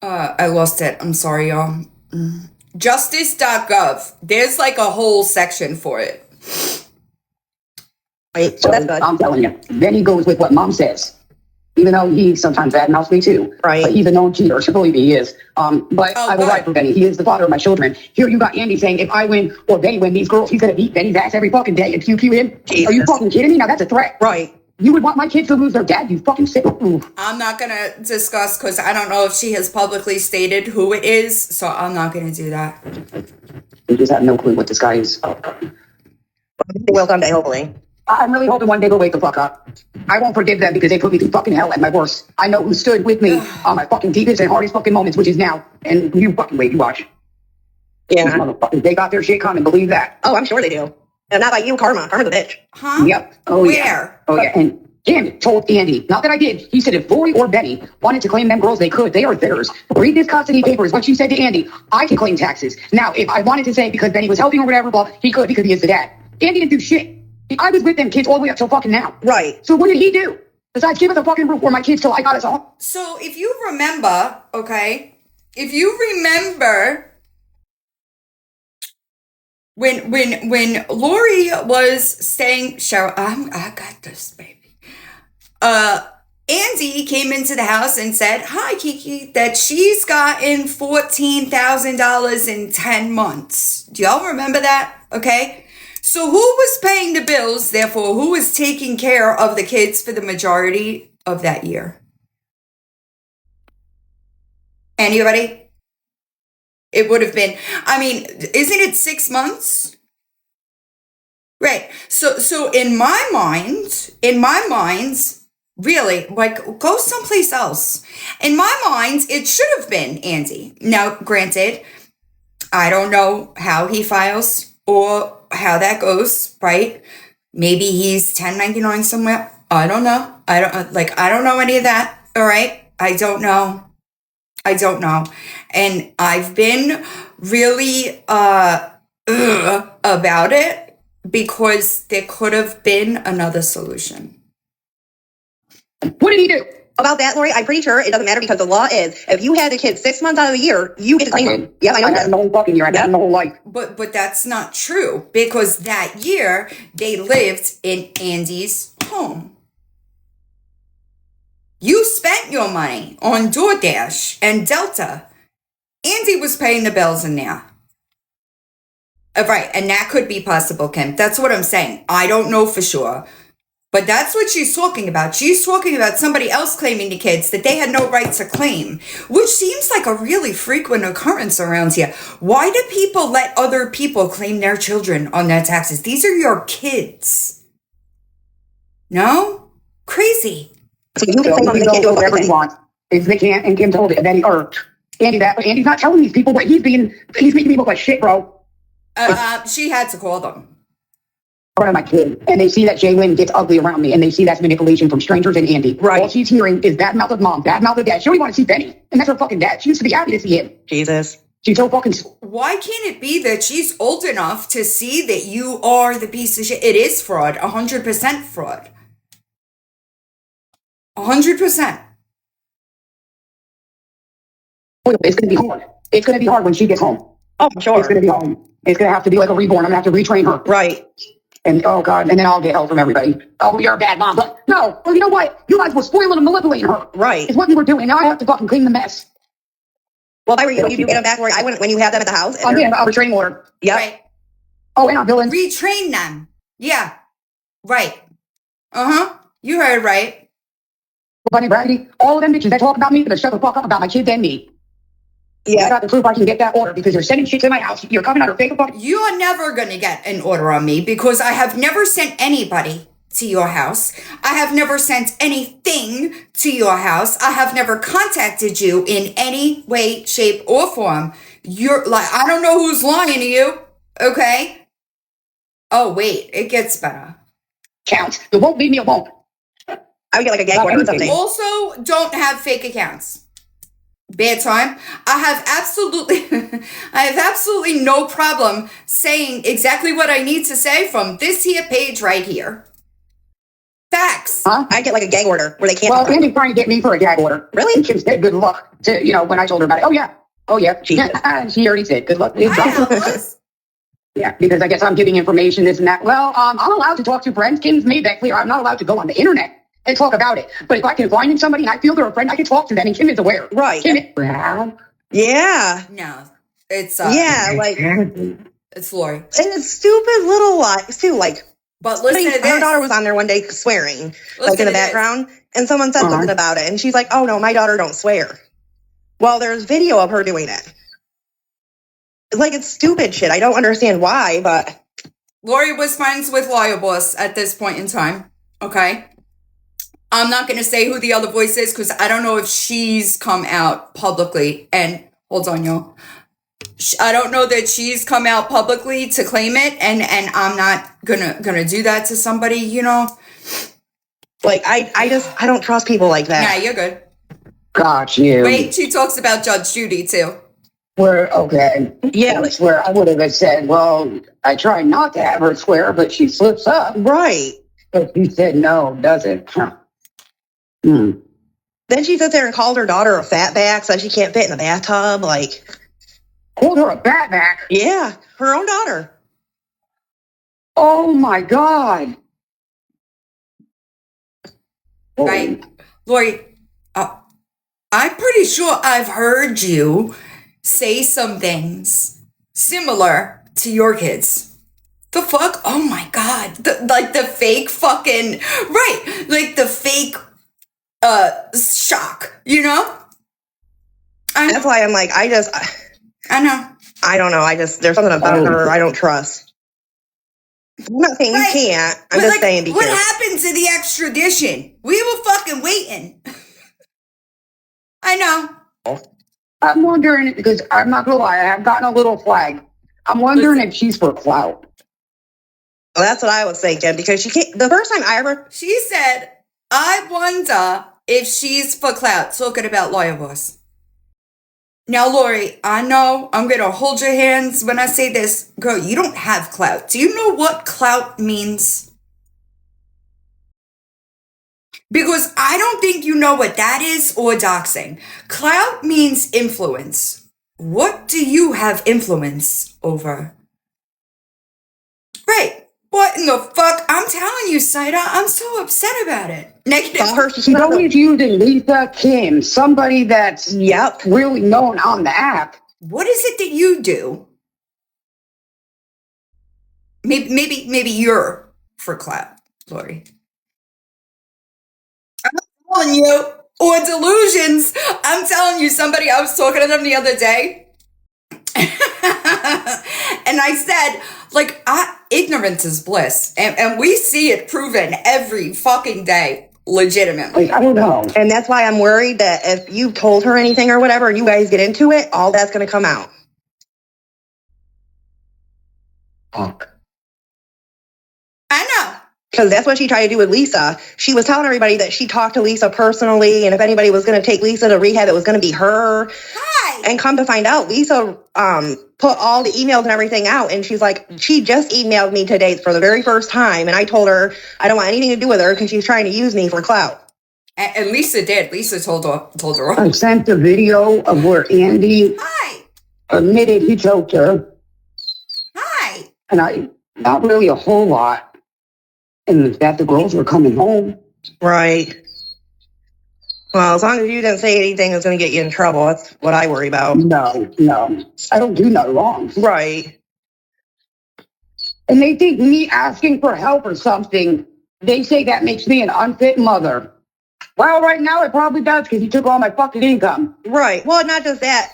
I lost it. I'm sorry, y'all. Justice.gov. There's like a whole section for it. Right. So that's good. I'm telling you, Benny goes with what Mom says. Even though he sometimes badmouths me too. Right. But he's a known cheater. So believe me, he is. But I will ride for Benny. He is the father of my children. Here you got Andy saying if I win or Benny win these girls, he's going to beat Benny's ass every fucking day and QQ him. Jesus. Are you fucking kidding me? Now that's a threat. Right. You would want my kids to lose their dad, you fucking sick. I'm not going to discuss because I don't know if she has publicly stated who it is. So I'm not going to do that. You just have no clue what this guy is. Well, someday, hopefully. I'm really hoping one day they'll wake the fuck up. I won't forgive them because they put me through fucking hell at my worst. I know who stood with me on my fucking deepest and hardest fucking moments, which is now. And you fucking wait, you watch. Yeah. These motherfuckers, they got their shit coming, believe that. Oh, I'm sure they do. And not like you, Karma. Karma's a bitch. Huh? Yep. Oh, Where? Yeah. Oh, yeah. And Jim told Andy, not that I did, he said if Lori or Benny wanted to claim them girls, they could. They are theirs. Read this custody papers. What you said to Andy, I can claim taxes. Now, if I wanted to say because Benny was helping or whatever, blah, he could because he is the dad. Andy didn't do shit. I was with them kids all the way up till fucking now. Right. So what did he do? Besides give us a fucking roof for my kids till I got us all? So if you remember, okay, if you remember when Lori was saying, Cheryl, I got this, baby. Andy came into the house and said, hi, Kiki, that she's gotten $14,000 in 10 months. Do y'all remember that? Okay. So who was paying the bills, therefore, who was taking care of the kids for the majority of that year? Anybody? It would have been, I mean, isn't it 6 months? Right. So in my mind, really, like, go someplace else. In my mind, it should have been Andy. Now, granted, I don't know how he files or how that goes, right? Maybe he's 1099 somewhere. I don't know. I don't know any of that. All right. I don't know. And I've been really about it because there could have been another solution. What did he do? About that, Lori, I'm pretty sure it doesn't matter because the law is if you had the kids 6 months out of the year, you get to claim them. Yeah, I know. I had them the whole fucking year. I had them the whole life. But that's not true because that year they lived in Andy's home. You spent your money on DoorDash and Delta. Andy was paying the bills in there. Right, and that could be possible, Kim. That's what I'm saying. I don't know for sure. But that's what she's talking about. She's talking about somebody else claiming the kids that they had no right to claim, which seems like a really frequent occurrence around here. Why do people let other people claim their children on their taxes? These are your kids. No? Crazy. So you can claim them, they can't do whatever he wants. If they can't, and Kim told it, and then Andy that, but Andy's not telling these people, but he's making me look like shit, bro. She had to call them. Front of my kid, and they see that Jalen gets ugly around me, and they see that's manipulation from strangers and Andy. Right. All she's hearing is bad mouth of mom, bad mouth of dad. She only want to see Benny, and that's her fucking dad. She used to be happy to see him. Jesus. She's so fucking. Why can't it be that she's old enough to see that you are the piece of shit? It is fraud. 100% fraud. 100%. It's gonna be hard. It's gonna be hard when she gets home. Oh, sure. It's gonna be hard. It's gonna have to be like a reborn. I'm gonna have to retrain her. Right. And oh god, and then I'll get help from everybody. Oh, you're a bad mom. But no, well, you know what? You guys were spoiling and manipulating her. Right. It's what you were doing. Now I have to fucking clean the mess. Well, if I were you, you'd get them back where I went when you had them at the house. Oh yeah, I'll retrain order. Yep. Right. Oh, and I'm villain. Retrain them. Yeah. Right. Uh-huh. You heard right. Bunny Brady, all of them bitches that talk about me, gonna shut the fuck up about my kids and me. I Yeah. got the proof I can get that order because you're sending shit to my house. You're coming out of fake fucking. You are never going to get an order on me because I have never sent anybody to your house. I have never sent anything to your house. I have never contacted you in any way, shape, or form. You're like, I don't know who's lying to you. Okay? Oh, wait. It gets better. Counts. You won't leave me alone. I would get like a gag order or something. Also, don't have fake accounts. Bad time. I have absolutely no problem saying exactly what I need to say from this here page right here. Facts. Huh? I get like a gag order where they can't. Well, Andy's trying to get me for a gag order. Really? And she said good luck to, when I told her about it. Oh, yeah. Oh, yeah. She already said good luck. Yeah, because I guess I'm giving information, this and that. Well, I'm allowed to talk to friends. Kim's made that clear. I'm not allowed to go on the internet and talk about it. But if I can find somebody and I feel they're a friend, I can talk to them. And Kim is aware. Right. Kim is, well, Yeah. No, it's Yeah, like, it's Lori. and it's stupid little lies too. Like, But listen to her this. daughter was on there one day swearing, like Listen in to the this. background, and someone said something about it, and she's like, "Oh no, my daughter don't swear." Well, there's video of her doing it. Like, it's stupid shit. I don't understand why, but Lori was friends with Lawyer Boss at this point in time. Okay. I'm not going to say who the other voice is because I don't know if she's come out publicly. And hold on, y'all. I don't know that she's come out publicly to claim it. And I'm not gonna do that to somebody, like, I don't trust people like Nah, that. you're good. got you. Wait, she talks about Judge Judy too. Okay. Yeah, I swear I would have said, well, I try not to have her swear, but she slips up. right. But she said no, doesn't. Huh. Hmm. Then she sat there and called her daughter a fatback, said she can't fit in the bathtub. Like, Called her a fatback. yeah, her own daughter. Oh my God. Right? Lori, I'm pretty sure I've heard you say some things similar to your kids. The fuck? Oh my God. The fake fucking, right. Like the fake, shock, That's why I'm like, I know. I don't know. There's something about her I don't trust. I'm not saying Right. you can't. I'm But just like, saying what because. happened to the extradition? We were fucking waiting. I know. I'm wondering, because I'm not going to lie, I have gotten a little flag. I'm wondering if she's for clout. Well, that's what I was thinking because she can't. The first time I ever. She said, I wonder if she's for clout, talking about Lawyer Boss. Now, Lori, I know I'm going to hold your hands when I say this. Girl, you don't have clout. Do you know what clout means? Because I don't think you know what that is or doxing. Clout means influence. What do you have influence over? Right. What in the fuck? I'm telling you, Saida, I'm so upset about it. Negative. Saw her. She's always using Lisa Kim, somebody that's really known on the app. What is it that you do? Maybe you're for clout, Lori. I'm telling you, or delusions. I'm telling you, somebody, I was talking to them the other day. And I said, like, ignorance is bliss. And we see it proven every fucking day, legitimately. Like, I don't know. And that's why I'm worried that if you told her anything or whatever, and you guys get into it, all that's going to come out. Fuck. I know. Because that's what she tried to do with Lisa. She was telling everybody that she talked to Lisa personally, and if anybody was going to take Lisa to rehab, it was going to be her. Hi. And come to find out, Lisa put all the emails and everything out, and she's like, she just emailed me today for the very first time, and I told her I don't want anything to do with her because she's trying to use me for clout. And Lisa did. Lisa told her. I sent the video of where Andy Hi. admitted he choked her, Hi. and not really a whole lot. And that the girls were coming home. Right. Well, as long as you didn't say anything that's going to get you in trouble, that's what I worry about. No. I don't do no wrong. Right. And they think me asking for help or something, they say that makes me an unfit mother. Well, right now it probably does because he took all my fucking income. Right. Well, not just that.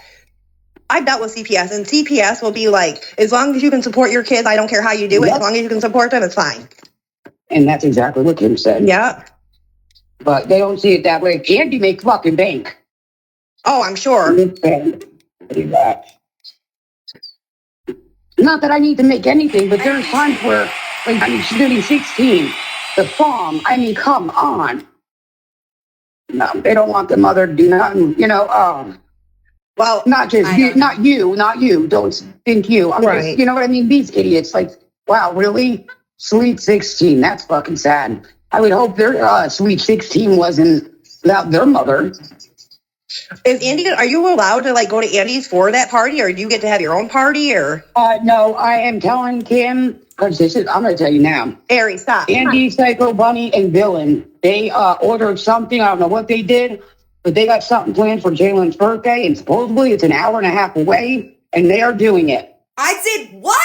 I've dealt with CPS, and CPS will be like, as long as you can support your kids, I don't care how you do it. Yep. As long as you can support them, it's fine. And that's exactly what Kim said. Yeah. But they don't see it that way. Andy makes fucking bank. Oh, I'm sure. Not that I need to make anything, but there's times where, she's going to be 16. The prom, come on. No, they don't want the mother to do nothing, Well, not just you, not you. Don't think you. I'm Right. just, you know what I mean? These idiots, wow, really? Sweet 16, that's fucking sad. I would hope their sweet 16 wasn't without their mother. is Andy, are you allowed to go to Andy's for that party, or do you get to have your own party, or? No, I am telling Kim, because I'm going to tell you now. Ari, stop. Andy, Psycho Bunny, and Villain, they ordered something. I don't know what they did, but they got something planned for Jalen's birthday, and supposedly it's an hour and a half away, and they are doing it. I did what?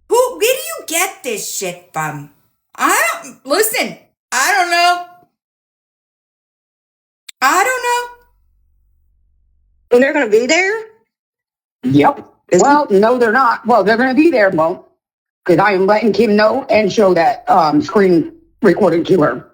Where do you get this shit from? Listen, I don't know. And they're going to be there? Yep. Well, no, they're not. Well, they're going to be there, because I am letting Kim know and show that screen recording to her.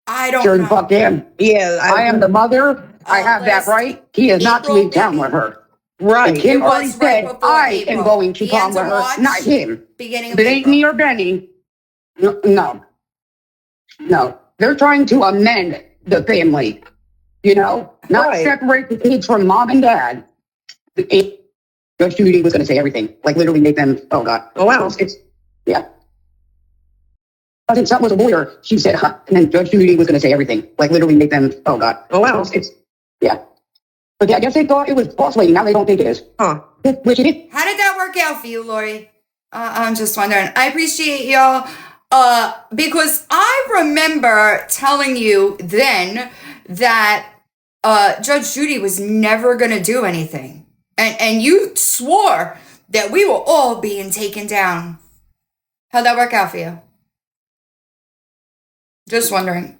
I don't Sure, know. fuck him. Yeah. I am the mother. I have that right. He is not to leave town with her. Right. And Kim It was already right said, before I April. am going to He had prom to with her, watch not him. Beginning If of it ain't April. me or Benny, no. They're trying to amend the family, not Right. separate the kids from mom and dad. Judge Judy was going to say everything, literally make them, oh God. Oh, wow. Yeah. I think something was a lawyer. She said, huh. And then Judge Judy was going to say everything, literally make them, oh God. Oh, wow. Yeah. But yeah, I guess they thought it was boss lady. Now they don't think it is. Huh. Which it is. How did that work out for you, Lori? I'm just wondering. I appreciate y'all. Because I remember telling you then that Judge Judy was never going to do anything. And you swore that we were all being taken down. How'd that work out for you? Just wondering.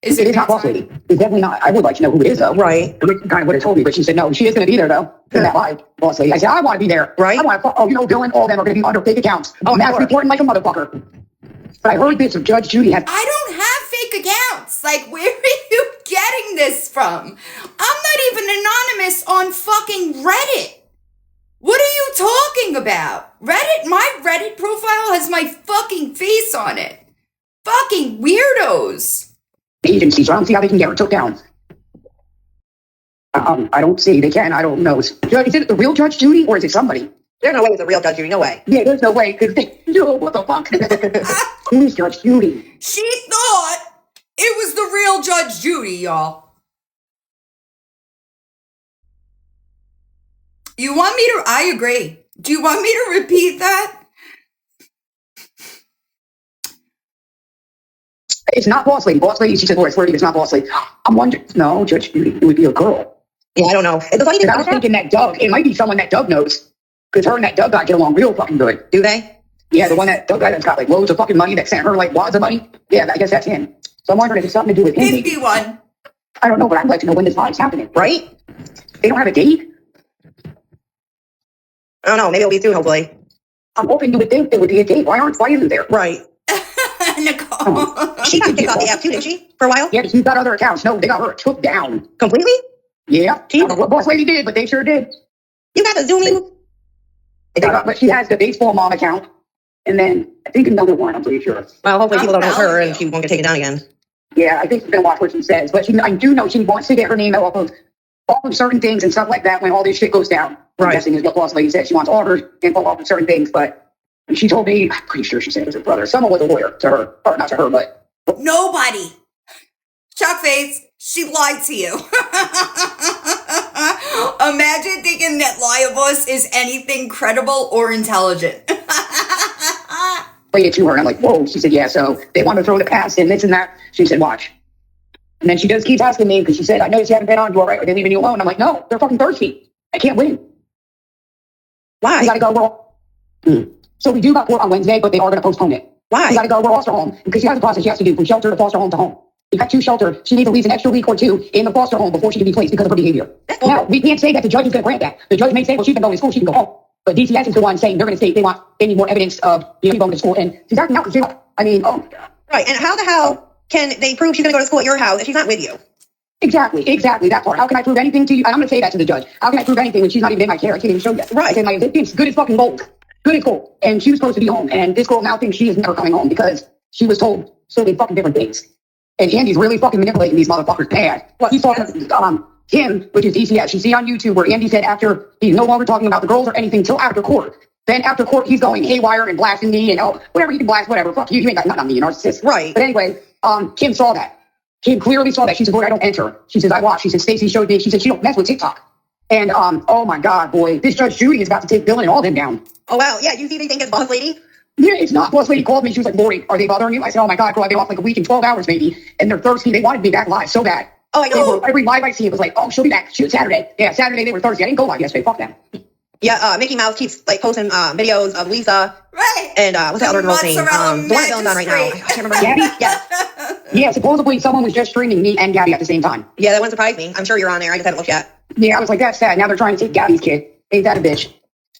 Is It is not boss lady. It's definitely not. I would like to know who it is, though. Right. Which kind of would have told me, but she said, no, she is going to be there, though. In that live, boss lady. I said, I want to be there. Right. I want to, Dylan, all of them are going to be under fake accounts. Oh, Mass sure. reporting like a motherfucker. But I heard this of Judge Judy has. I don't have fake accounts. Where are you getting this from? I'm not even anonymous on fucking Reddit. What are you talking about? Reddit? My Reddit profile has my fucking face on it. Fucking weirdos. Agencies, so I don't see how they can get her took down. I don't see. They can. I don't know. Is it the real Judge Judy, or is it somebody? There's no way it's a real Judge Judy. No way. Yeah, there's no way, because what the fuck? Who's Judge Judy? She thought it was the real Judge Judy, y'all. You want me to? I agree. Do you want me to repeat that? It's not boss lady. Boss lady, she said, it's it's not boss lady. I'm wondering, no, Judge Judy, it would be a girl. Yeah, I don't know. It's a funny thing. I was thinking that Doug, it might be someone that Doug knows. Because her and that Doug guy get along real fucking good. Do they? Yeah, the one that Doug guy that's got loads of fucking money that sent her wads of money. Yeah, I guess that's him. So I'm wondering if it's something to do with him. 51. I don't know, but I'd like to know when this live's happening. Right? They don't have a date? I don't know. Maybe it'll be soon, hopefully. I'm hoping you would think there would be a date. Why isn't there? Right. Nicole. She got kicked off the app too, didn't she? For a while? Yeah, she's got other accounts. No, they got her took down. Completely? Yeah. I don't know what boss lady did, but they sure did. You got the Zooming? But she has the baseball mom account. And then I think another one, I'm pretty sure. Well, hopefully people don't know her and you. she won't get taken down again. Yeah, I think she's going to watch what she says. But I do know she wants to get her name off of certain things and stuff like that when all this shit goes down. I'm guessing is what boss lady said. She wants all her info off of certain things. But she told me, I'm pretty sure she said it was her brother. Someone was a lawyer to her. Or not to her, but... Nobody. Shockface, she lied to you. Imagine thinking that Liabus is anything credible or intelligent. Played it to her, and I'm like, whoa. She said, yeah, so they want to throw the past and this and that. She said, watch. And then she does keep asking me, because she said, I noticed you haven't been on, you all right? Are they leaving you alone? I'm like, no, they're fucking thirsty. I can't win. Why? We gotta go, girl. So we do got court on Wednesday, but they are gonna postpone it. Why? We gotta go to foster home, because she has a process she has to do from shelter to foster home to home. We got 2 shelter. She needs at least an extra week or 2 in the foster home before she can be placed because of her behavior. Now, we can't say that the judge is gonna grant that. The judge may say, well, she's been going to school, she can go home. But DCS is the one saying they're going to state they need more evidence of you going to school. And she's acting out. I mean, oh my God. Right. And how the hell can they prove she's going to go to school at your house if she's not with you? Exactly, that part. How can I prove anything to you? And I'm going to say that to the judge. How can I prove anything when she's not even in my care? I can't even show that. Right. I said, my evidence good as fucking gold. Good as gold. And she was supposed to be home. And this girl now thinks she is never coming home because she was told so many fucking different things. And Andy's really fucking manipulating these motherfuckers bad. He's talking him, which is DCS. You see on YouTube where Andy said after he's no longer talking about the girls or anything till after court. Then after court, he's going haywire and blasting me and whatever you can blast, whatever. Fuck you, you ain't got nothing on me, you narcissist. Right. But anyway, Kim saw that. Kim clearly saw that. She said, boy, I don't enter. She says, I watch. She said, Stacey showed me. She said, she don't mess with TikTok. And oh my God, boy, this Judge Judy is about to take Bill and all them down. Oh wow, yeah. You see anything as boss lady? Yeah, it's not. Boss lady called me. She was like, Lori, are they bothering you? I said, oh my God, girl, I've been off like a week and 12 hours maybe. And they're thirsty. They wanted me back live so bad. Oh, I know. Every live I see, it was like, oh, she'll be back. She was Saturday. Yeah, Saturday they were Thursday. I didn't go live yesterday. Fuck them. Yeah, Mickey Mouse keeps like posting videos of Lisa. Right. And what's that other girl's name? The one that Bill's on right now. I can't remember. Gabby? Yeah. Yeah, supposedly someone was just streaming me and Gabby at the same time. Yeah, that wouldn't surprise me. I'm sure you're on there. I just haven't looked yet. Yeah, I was like, that's sad. Now they're trying to take Gabby's kid. Ain't that a bitch?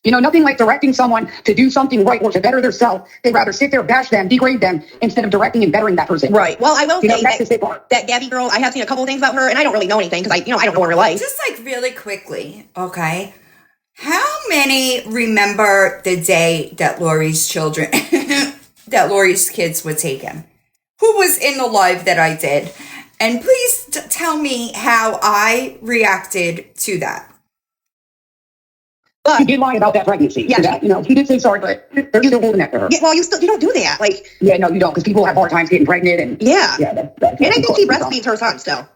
You know, nothing like directing someone to do something right or to better themselves. They'd rather sit there, bash them, degrade them, instead of directing and bettering that person. Right. Well, I will say that Gabby girl, I have seen a couple of things about her, and I don't really know anything because I don't know her in real life. Just like really quickly, okay? How many remember the day that Lori's children, that Lori's kids were taken? Who was in the live that I did? And please tell me how I reacted to that. She did lie about that pregnancy. Yeah. That, he did say sorry, but they're still holding that for her. Yeah, well, you don't do that. Like. Yeah, no, you don't, because people have hard times getting pregnant. And yeah. And I think she breastfeeds her son still.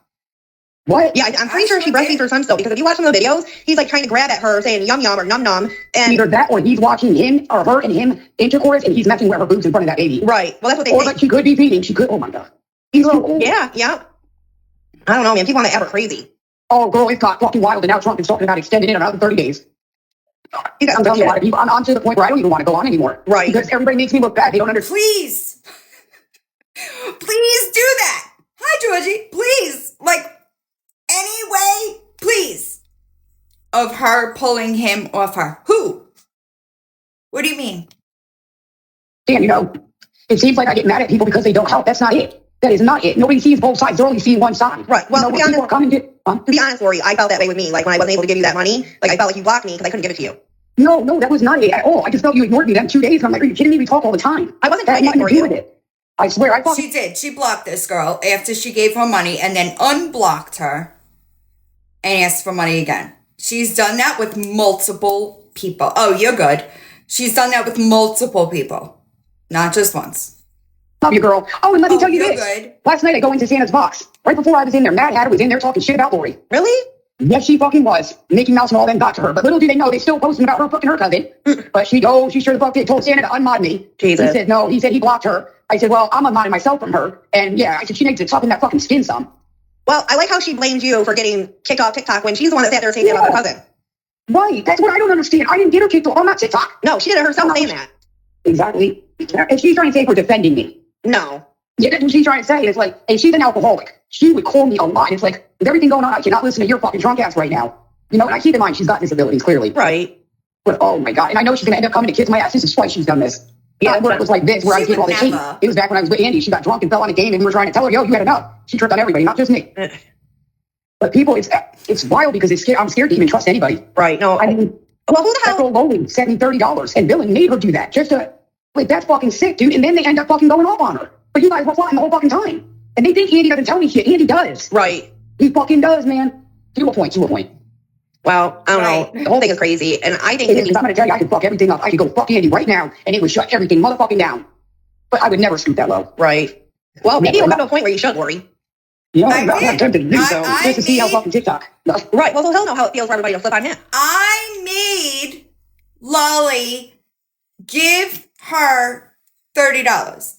What? Yeah, I'm pretty sure she breastfeeds her son still, because if you watch some of the videos, he's like trying to grab at her, saying yum yum or num num. And either that or he's watching him or her and him intercourse, and he's messing with her boobs in front of that baby. Right. Well, that's what they or think. Like she could be feeding. She could. Oh my God. He's so old. Yeah. I don't know, man. People want to ever crazy. Oh, girl, it's got fucking wild, and now Trump is talking about extending it another 30 days. I'm telling you, a lot of people. I'm to the point where I don't even want to go on anymore. Right. Because everybody makes me look bad. They don't understand. Please. Please do that. Hi, Georgie. Please. Like, any way, please. Of her pulling him off her. Who? What do you mean? Dan, it seems like I get mad at people because they don't help. That's not it. That is not it. Nobody sees both sides. They're only seeing one side. Right. Well, to be honest, Lori, I felt that way with me. Like when I wasn't able to give you that money, like I felt like you blocked me because I couldn't give it to you. No, that was not it at all. I just felt you ignored me that 2 days. I'm like, are you kidding me? We talk all the time. I wasn't trying to ignore you. It. I swear, I thought she did. She blocked this girl after she gave her money and then unblocked her and asked for money again. She's done that with multiple people. Oh, you're good. She's done that with multiple people, not just once. Love you, girl. Oh, and let me tell you this. Good. Last night I go into Santa's box. Right before I was in there, Mad Hatter was in there talking shit about Lori. Really? Yes, she fucking was. Mickey Mouse and all them got to her. But little do they know, they still posting about her fucking her cousin. But she sure the fuck did. Told Santa to unmod me. Jesus. He said no. He said he blocked her. I said, well, I'm unmodding myself from her. And yeah, I said, she needs to soften that fucking skin some. Well, I like how she blamed you for getting kicked off TikTok when she's the one that sat there saying that about her cousin. Right. That's what I don't understand. I didn't get her kicked off. I'm not TikTok. No, she did it herself saying that. Exactly. And she's trying to say for defending me. No. Yeah, that's what she's trying to say. It's like, and she's an alcoholic. She would call me a lot. It's like, with everything going on, I cannot listen to your fucking drunk ass right now. And I keep in mind she's got disabilities, clearly. Right. But oh my God. And I know she's going to end up coming to kiss my ass. This is twice she's done this. Yeah, where it was like this, where I was getting all the hate. It was back when I was with Andy. She got drunk and fell on a game, and we were trying to tell her, yo, you had enough. She tripped on everybody, not just me. But people, it's wild because I'm scared to even trust anybody. Right. No, I mean, well, who the hell? Lowly sent me $30, and Bill made her do that just to Like, that's fucking sick, dude. And then they end up fucking going off on her. But you guys were plotting the whole fucking time. And they think Andy doesn't tell me shit. Andy does. Right. He fucking does, man. To a point. Well, I don't know. The whole thing is crazy. And I think... I'm going to tell you, I could fuck everything up. I could go fuck Andy right now, and it would shut everything motherfucking down. But I would never stoop that low. Right. Well, maybe it'll come to a point where you should worry. You know, I'm not tempted to do so. Just to see how fucking TikTok. Right. Well, he'll know how it feels for everybody to flip on him. I made Lolly give her $30.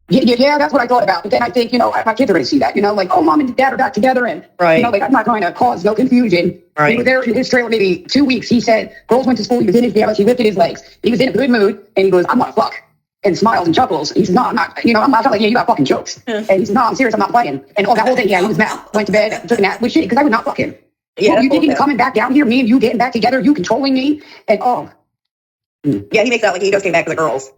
Yeah, that's what I thought about. But then I think, my kids are going to see that, like, oh, mom and dad are back together. And, right. Like, I'm not trying to cause no confusion. Right. He was there in his trailer maybe 2 weeks. He said, girls went to school. He was in his pajamas. He lifted his legs. He was in a good mood. And he goes, I'm going to fuck. And smiles and chuckles. He says, no, I'm not. I'm not like, yeah, you got fucking jokes. And he says, no, I'm serious. I'm not playing. And all that whole thing, yeah, he was mad. Went to bed, took a nap with shit because I would not fuck him. Yeah, you thinking coming back down here, me and you getting back together, you controlling me, and Yeah, he makes it out like he just came back to the girls.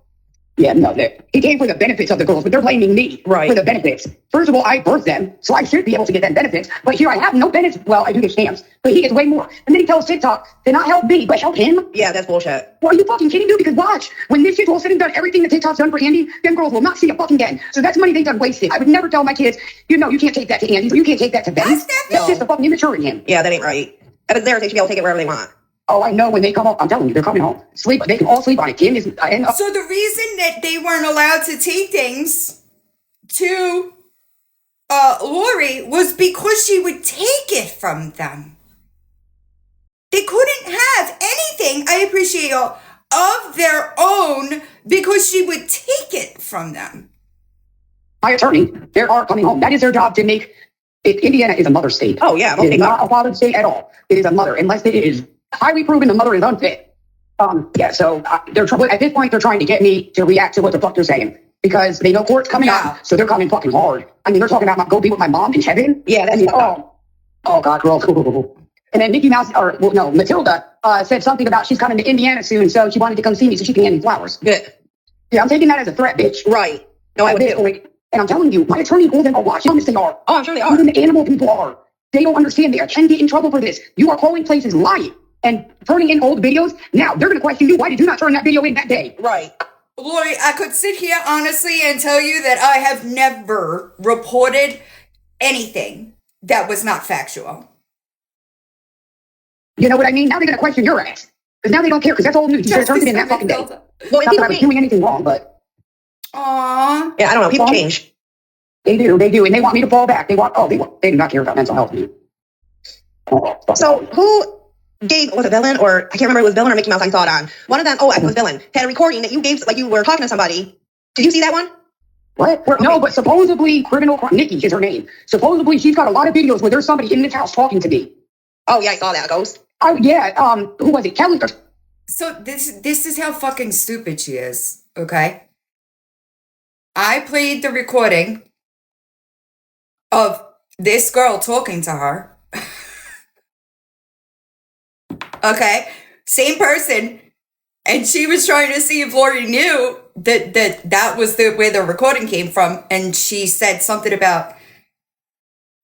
Yeah, no, he came for the benefits of the girls, but they're blaming me for the benefits. First of all, I birthed them, so I should be able to get them benefits. But here I have no benefits. Well, I do get stamps, but he gets way more. And then he tells TikTok to not help me, but help him. Yeah, that's bullshit. Well, are you fucking kidding, dude? Because watch, when this shit's all said and done, everything that TikTok's done for Andy, them girls will not see it fucking again. So that's money they've done wasted. I would never tell my kids, you can't take that to Andy, you can't take that to Benny. That's just a fucking immature in him. Yeah, that ain't right. If it's theirs, they should be able to take it wherever they want. Oh, I know when they come home. I'm telling you, they're coming home. Sleep. They can all sleep on it. Kim is. So the reason that they weren't allowed to take things to Youre was because she would take it from them. They couldn't have anything, I appreciate y'all, of their own because she would take it from them. My attorney, they are coming home. That is their job to make it. Indiana is a mother state. Oh, yeah. It is not a father state at all. It is a mother, unless it is highly proven the mother is unfit. So they're at this point, they're trying to get me to react to what the fuck they're saying because they know court's coming out, so they're coming fucking hard. I mean, they're talking about go be with my mom in heaven. Yeah, that's oh God, girl. And then Matilda said something about she's coming to Indiana soon, so she wanted to come see me so she can hand me flowers. Good. Yeah, I'm taking that as a threat, bitch. Right. No, I would too. And I'm telling you, my attorney told them, watch how honest they are. Oh, I'm sure they are. Even the animal people are. They don't understand. They can get in trouble for this. You are calling places lying and turning in old videos. Now they're going to question you. Why did you not turn that video in that day? Right. Lori, I could sit here honestly and tell you that I have never reported anything that was not factual. You know what I mean? Now they're going to question your ass. Because now they don't care, because that's old news. You should have turned it in that fucking day. Well, not that I was doing anything wrong, but... Aww. Yeah, I don't know. People change. They do. And they want me to fall back. They do not care about mental health. So who gave, was it Villain or, I can't remember if it was Villain or Mickey Mouse I saw it on. One of them, I think it was Villain, had a recording that you gave, like you were talking to somebody. Did you see that one? What? Okay. No, but supposedly Nikki is her name. Supposedly she's got a lot of videos where there's somebody in this house talking to me. Oh yeah, I saw that, a ghost. Oh yeah, who was it? Kelly? So this is how fucking stupid she is, okay? I played the recording of this girl talking to her. Okay, same person, and she was trying to see if Lori knew that was where the recording came from, and she said something about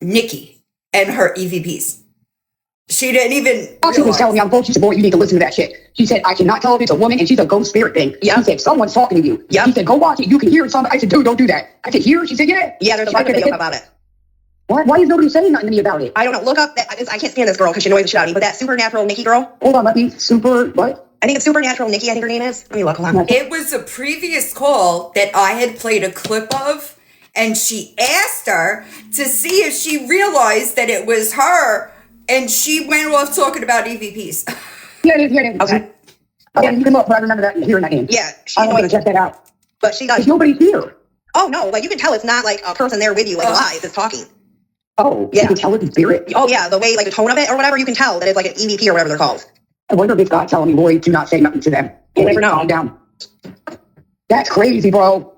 Nikki and her EVPs. She didn't even. She was telling me, she said, boy, you need to listen to that shit. She said, I cannot tell if it's a woman and she's a ghost spirit thing. Yeah. She said, someone's talking to you. Yeah. She said, go watch it. You can hear it. I said, dude, don't do that. I said, hear it? She said, yeah. Yeah, there's a bunch of videos about it. What? Why is nobody saying nothing to me about it? I don't know. Look up that. I can't stand this girl because she annoys the shit out of me. But that Supernatural Nikki girl. Hold on, let me. What? I think it's Supernatural Nikki, I think her name is. Let me look. Hold on. It was a previous call that I had played a clip of, and she asked her to see if she realized that it was her. And she went off talking about EVPs. Yeah, it is. Okay. Yeah, you can look, but I remember that hearing that name. Yeah, I'm going to check that out. But she does. Nobody's here. Oh, no. Like, you can tell it's not like a person there with you, like live, that's talking. Oh, yeah. You can tell it's a spirit? Oh, yeah. The way, like, the tone of it or whatever, you can tell that it's like an EVP or whatever they're called. I wonder if it's God telling me, boy, do not say nothing to them. You never know. Calm down. That's crazy, bro.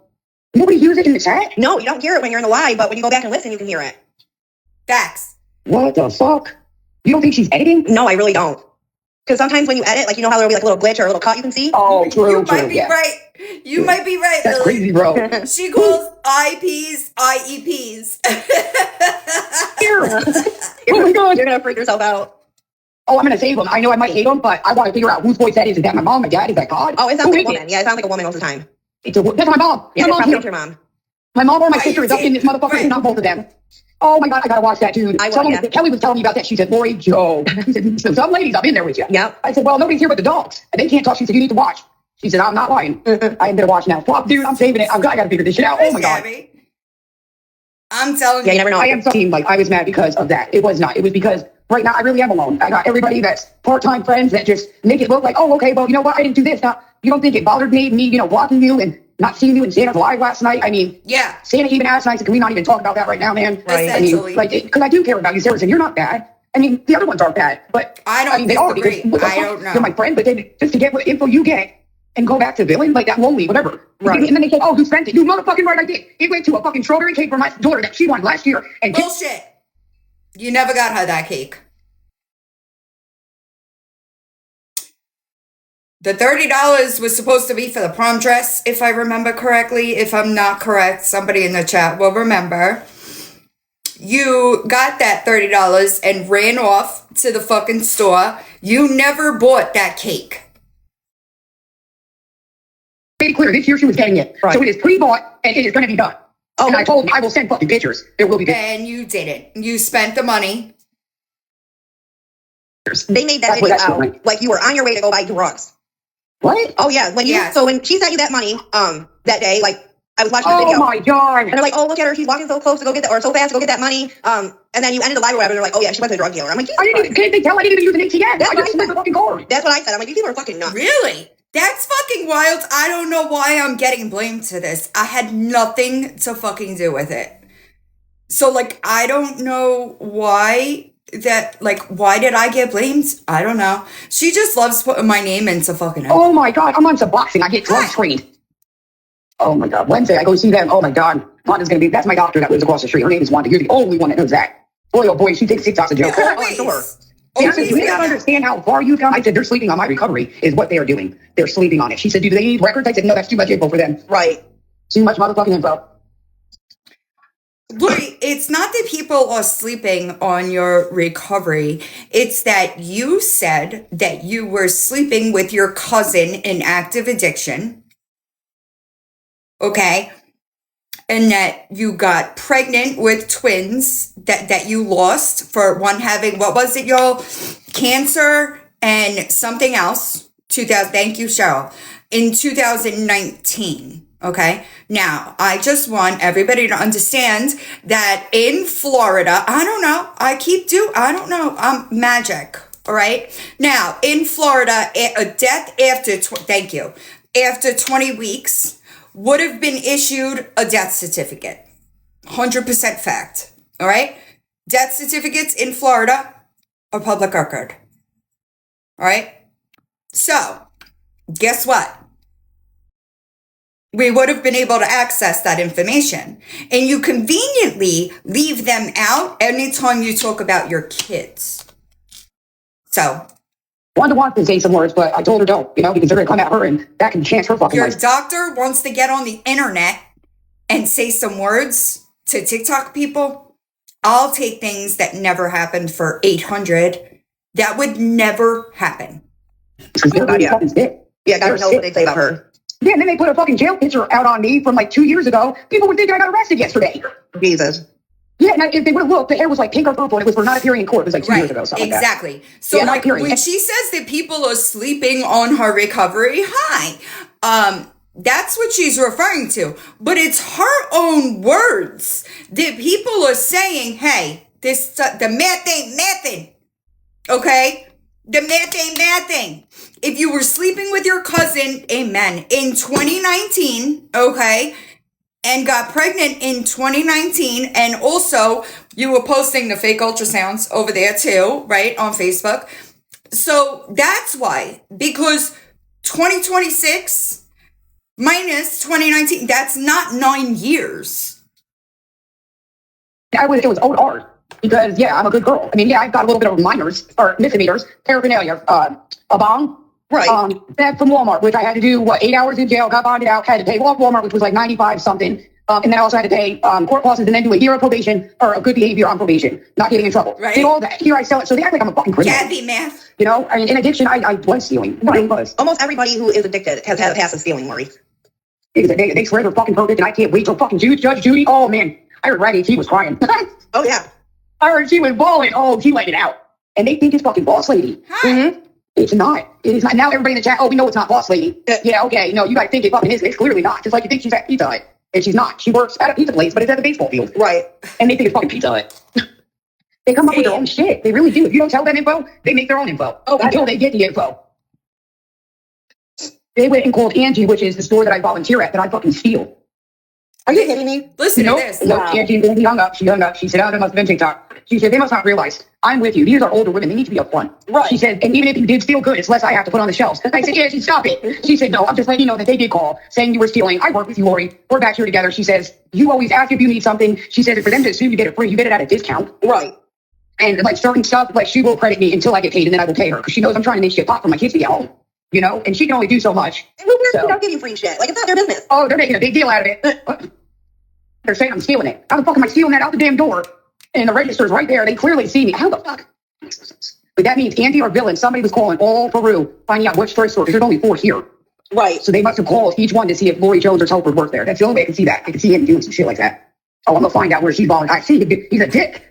Nobody hears it in the chat? No, you don't hear it when you're in the live, but when you go back and listen, you can hear it. Facts. What the fuck? You don't think she's editing? No, I really don't. Because sometimes when you edit, like, you know how there'll be like a little glitch or a little cut you can see? Oh, true. You might be right. You might be right, That's Lily. crazy, bro. She calls IPs IEPs. Oh my God. You're going to freak yourself out. oh, I'm going to save them. I know I might hate them, but I want to figure out whose voice that is. Is that my mom, my dad? Is that God? Oh, it sounds Who like a is woman. Yeah, it sounds like a woman most of the time. That's my mom. Yeah, My it's mom's probably here. your mom. My mom or my Right, sister is up in this motherfucker, right. not both of them. Oh my God, I gotta watch that, dude. I will, yeah. Kelly was telling me about that. She said, Lori, Joe. She said, so some ladies, I'm in there with you. Yep. I said, well, nobody's here but the dogs. And they can't talk. She said, you need to watch. She said, I'm not lying. I am gonna watch now. Fuck, dude, I'm saving it. I gotta figure this shit out. Oh my God. Gabi. I'm telling Yeah, you you. never know. I am so like I was mad because of that. It was not. It was because right now I really am alone. I got everybody that's part-time friends that just make it look like, oh, okay, well, you know what? I didn't do this. Now, you don't think it bothered me, blocking you and not seeing you in Santa's live last night? I mean, Yeah. Santa even asked, and I said, can we not even talk about that right now, man? Right. Essentially. I mean, because I do care about you, Sarah. And you're not bad. I mean, the other ones aren't bad, but I don't they are disagree. because I don't know. You're my friend, but then just to get what info you get and go back to villain, like that lonely, whatever. Right. And then they say, oh, who sent it? You motherfucking right, I did. It went to a fucking strawberry cake for my daughter that she wanted last year. And Bullshit. You never got her that cake. The $30 was supposed to be for the prom dress, if I remember correctly. If I'm not correct, somebody in the chat will remember. You got that $30 and ran off to the fucking store. You never bought that cake. made it clear this year she was getting it. Right. So it is pre-bought and it is going to be done. Oh, and I told him I will send fucking pictures. There will be pictures. And you didn't. You spent the money. they made that That's what video that's out doing. like you were on your way to go buy drugs. What? Oh yeah, when you Yes. so when she sent you that money, that day, like I was watching the Oh video. my God. And they're like, oh, look at her. She's walking so close to go get that, or so fast to go get that money. And then you ended the live or whatever. They're like, oh, yeah, she went to the drug dealer. I'm like, Jesus I didn't Christ. even, they tell I didn't even use an ATM. That's I what I just slid the said. fucking card. That's what I said. I'm like, these people are fucking nuts. Really? That's fucking wild. I don't know why I'm getting blamed to this. I had nothing to fucking do with it. So, like, I don't know why why did I get blamed? I don't know. She just loves putting my name into fucking Oh my God. I'm on Suboxone. I get drug trained. Oh my God. Wednesday, I go see them. Oh my God. Wanda's going to be, that's my doctor that lives across the street. Her name is Wanda. You're the only one that knows that. Boy, oh boy, she takes TikToks a joke. Always. sure. She said, do you Yeah. not understand how far you've come? I said, they're sleeping on my recovery is what they are doing. They're sleeping on it. She said, do they need records? I said, no, that's too much info for them. Right. Too much motherfucking info. Look, it's not that people are sleeping on your recovery. It's that you said that you were sleeping with your cousin in active addiction. Okay? And that you got pregnant with twins that you lost for one having, what was it, y'all? Cancer and something else. Thank you, Cheryl. In 2019. Okay. Now, I just want everybody to understand that in Florida, I don't know. I don't know. I'm magic. All right. Now, in Florida, a death after 20 weeks would have been issued a death certificate. 100% fact. All right. Death certificates in Florida are public record. All right. So, guess what? We would have been able to access that information. And you conveniently leave them out anytime you talk about your kids. So, Wanda wants to say some words, but I told her don't, because they're going to come at her and that can chance her fucking your life. doctor wants to get on the internet and say some words to TikTok people. I'll take things that never happened for 800. That would never happen. Because they're yeah. fucking sick. Yeah, God They're knows what they say about her. Yeah, and then they put a fucking jail picture out on me from like 2 years ago. People would think I got arrested yesterday. Jesus. Yeah, and if they would have looked, the hair was like pink or purple, and it was for not appearing in court. It was like 2 years ago, something exactly. like that. So, Yeah, not like, appearing. when she says that people are sleeping on her recovery, that's what she's referring to. But it's her own words that people are saying, hey, the math ain't nothing. Okay? The math ain't nothing. If you were sleeping with your cousin, amen, in 2019, okay, and got pregnant in 2019, and also you were posting the fake ultrasounds over there too, right, on Facebook. So that's why, because 2026 minus 2019, that's not 9 years. It was old art. Because, yeah, I'm a good girl. I mean, yeah, I've got a little bit of minors, or misdemeanors, paraphernalia, a bond. Right. That from Walmart, which I had to do, 8 hours in jail, got bonded out, had to pay off Walmart, which was like 95 something. And then I also had to pay court costs and then do a year of probation or a good behavior on probation, not getting in trouble. Right. Did all that. Here I sell it. So they act like I'm a fucking criminal. Gabi math. You know, I mean, in addiction, I was stealing. I was. Almost everybody who is addicted has had a past of stealing, Maury. They swear they're fucking perfect, and I can't wait till fucking Judge Judy. Oh, man. I heard Raggy T was crying. Oh, yeah. I heard she was bawling. Oh, she let it out. And they think it's fucking boss lady. Hi. Mm-hmm. It's not. It is not. Now everybody in the chat, oh, we know it's not boss lady. Yeah, okay. No, you guys think it fucking is. It's clearly not. Just like you think she's at Pizza Hut. And she's not. She works at a pizza place, but it's at the baseball field. Right. And they think it's fucking Pizza Hut. They come up with their own shit. They really do. If you don't tell them info, they make their own info. Oh, until they get the info. They went and called Angie, which is the store that I volunteer at, that I fucking steal. Are you kidding me? Listen Nope. to this. Nope. Angie hung up. She hung up. She said, oh, that must have been TikTok. She said, they must not realize. I'm with you. These are older women. They need to be upfront. Right. She said, and even if you did steal good, it's less I have to put on the shelves. I said, yeah, stop it. She said, no, I'm just letting you know that they did call saying you were stealing. I work with you, Youre. We're back here together. She says, you always ask if you need something. She says, for them to assume you get it free, you get it at a discount. Right. And like certain stuff, like she will credit me until I get paid, and then I will pay her because she knows I'm trying to make shit pop for my kids to get home. You know, and she can only do so much. And who cares if you don't give you free shit? Like, it's not their business. Oh, they're making a big deal out of it. They're saying I'm stealing it. How the fuck am I stealing that out the damn door? And the register's right there. They clearly see me. How the fuck? But that means Andy or villain, somebody was calling all Peru, finding out which toy store, because there's only 4 here. Right. So they must have called each one to see if Lori Jones or Telford worked there. That's the only way I can see that. I can see him doing some shit like that. Oh, I'm going to find out where she's volunteering. I see him. He's a dick.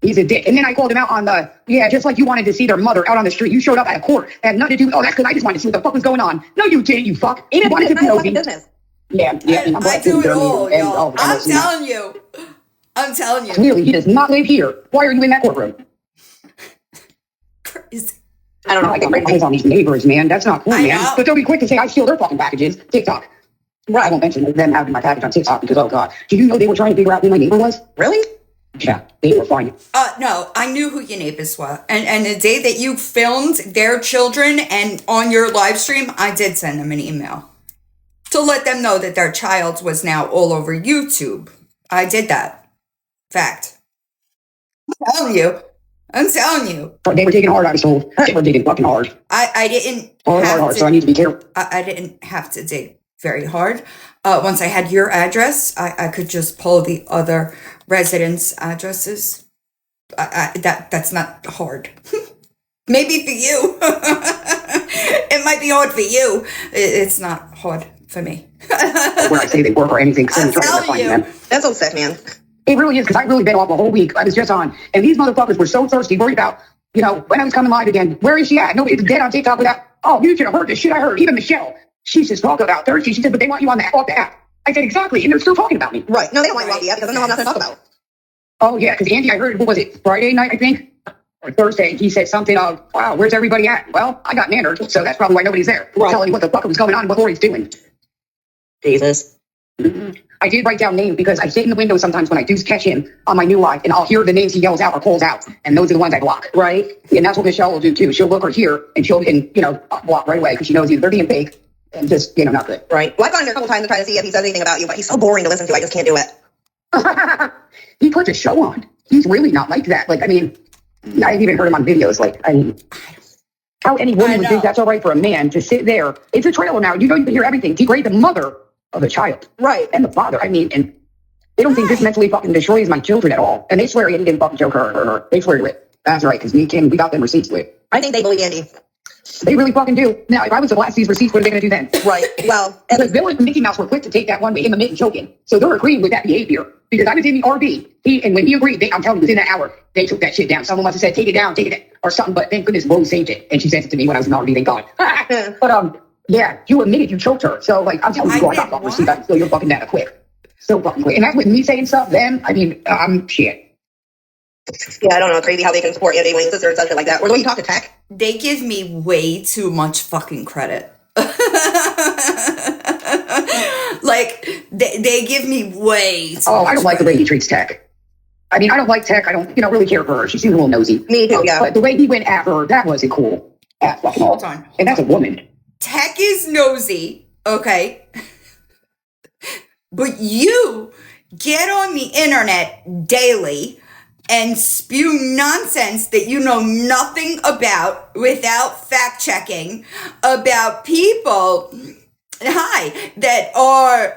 He's a dick. And then I called him out on the, just like you wanted to see their mother out on the street. You showed up at a court. It had nothing to do. Oh, that's because I just wanted to see what the fuck was going on. No, you didn't, you fuck. Even You wanted if to it's be not nosy. business. Yeah. And I'm I like, do it all, and, y'all. I I'm telling you. I'm telling you. Clearly, he does not live here. Why are you in that courtroom? Crazy. I don't know. I got my eyes on these neighbors, man. That's not cool, I man. know. But don't be quick to say I steal their fucking packages. TikTok. Right. I won't mention them having my package on TikTok because, oh, God. Do you know they were trying to figure out who my neighbor was? Really? Yeah, they were fine. No, I knew who your neighbors were. And the day that you filmed their children and on your live stream, I did send them an email to let them know that their child was now all over YouTube. I did that. Fact. I'm telling you. They were taking hard, I was told. They were digging fucking hard. I didn't Hard. So I need to be careful. I didn't have to dig very hard. Once I had your address, I could just pull the other residents' addresses. That's not hard. Maybe for you. It might be hard for you. It's not hard for me. When I say they work or anything, because I'm trying to telling find you. them. That's so sick, man. It really is, because I've really been off a whole week. I was just on. And these motherfuckers were so thirsty, worried about, when I was coming live again. Where is she at? Nobody's dead on TikTok without, oh, you should have heard the shit I heard. Even Michelle. She says, talk about thirsty. She said, but they want you on the off the app. I said, exactly. And they're still talking about me. Right. No, they don't want you off the app because they don't have nothing to talk about. Oh, yeah, because Andy, I heard, what was it, Friday night, I think? Or Thursday, he said something of, wow, where's everybody at? Well, I got mannered, so that's probably why nobody's there. Right. Telling you what the fuck was going on and what Lori's doing. Jesus. I did write down names because I sit in the window sometimes when I do catch him on my new live, and I'll hear the names he yells out or calls out, and those are the ones I block. Right. And that's what Michelle will do, too. She'll look or hear, and she'll, block right away because she knows either they're being fake and just, not good. Right. Well, I've gone in there a couple times to try to see if he says anything about you, but he's so boring to listen to. I just can't do it. He puts a show on. He's really not like that. Like, I mean, I've even heard him on videos. Like, I mean, how any woman would think that's all right for a man to sit there. It's a trailer now. You don't even hear everything. Degrade the mother of the child. Right. And the father. I mean, and they don't think this mentally fucking destroys my children at all. And they swear he didn't fucking choke her or her. They swear to it. That's right, because we got them receipts with. I think they believe Andy. They really fucking do. Now, if I was to blast these receipts, what are they going to do then? Right. Well, and Because Bill and Mickey Mouse were quick to take that one with him and choking. So they're agreeing with that behavior. Because I was in the RV. And when he agreed, I'm telling you, within that hour, they took that shit down. Someone must have said, take it down, or something. But thank goodness Rose saved it. And she sent it to me when I was in the RV, thank God. But, yeah, you admitted you choked her. So, like, I'm telling you, I got fucking receipts. I can steal your fucking data quick. So fucking quick. And that's with me saying stuff, them, I mean, shit. Yeah, I don't know. It's crazy how they can support Andy when his sister and such shit like that. Or the way you talk to tech. They give me way too much fucking credit. Like, they give me way too much I don't like the way credit. he treats Tech. I mean, I don't like Tech. I don't, really care for her. She seems a little nosy. Me too, yeah. But the way he went after her, that wasn't cool. At fucking all. Hold on. And that's a woman. Tech is nosy, okay? But you get on the internet daily and spew nonsense that you know nothing about without fact checking about people, that are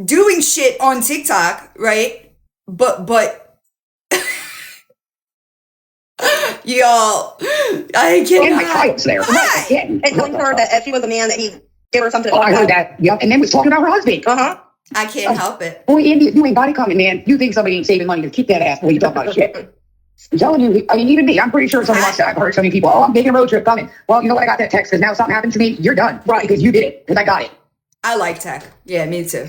doing shit on TikTok, right? But y'all, I And cannot. my child's there. Why? Again. And telling her that if she was a man, that he gave her something to Oh, talk I heard about. that. Yep. And then was talking about her husband. Uh-huh. I can't help it. Boy, Andy, if you ain't body coming, man, you think somebody ain't saving money to keep that ass when you talk about shit. I'm telling you, I mean, even me, I'm pretty sure someone else, I've heard so many people, oh, I'm taking a road trip coming. Well, you know what? I got that text because now something happened to me. You're done. Right. Because you did it. Because I got it. I like tech. Yeah, me too.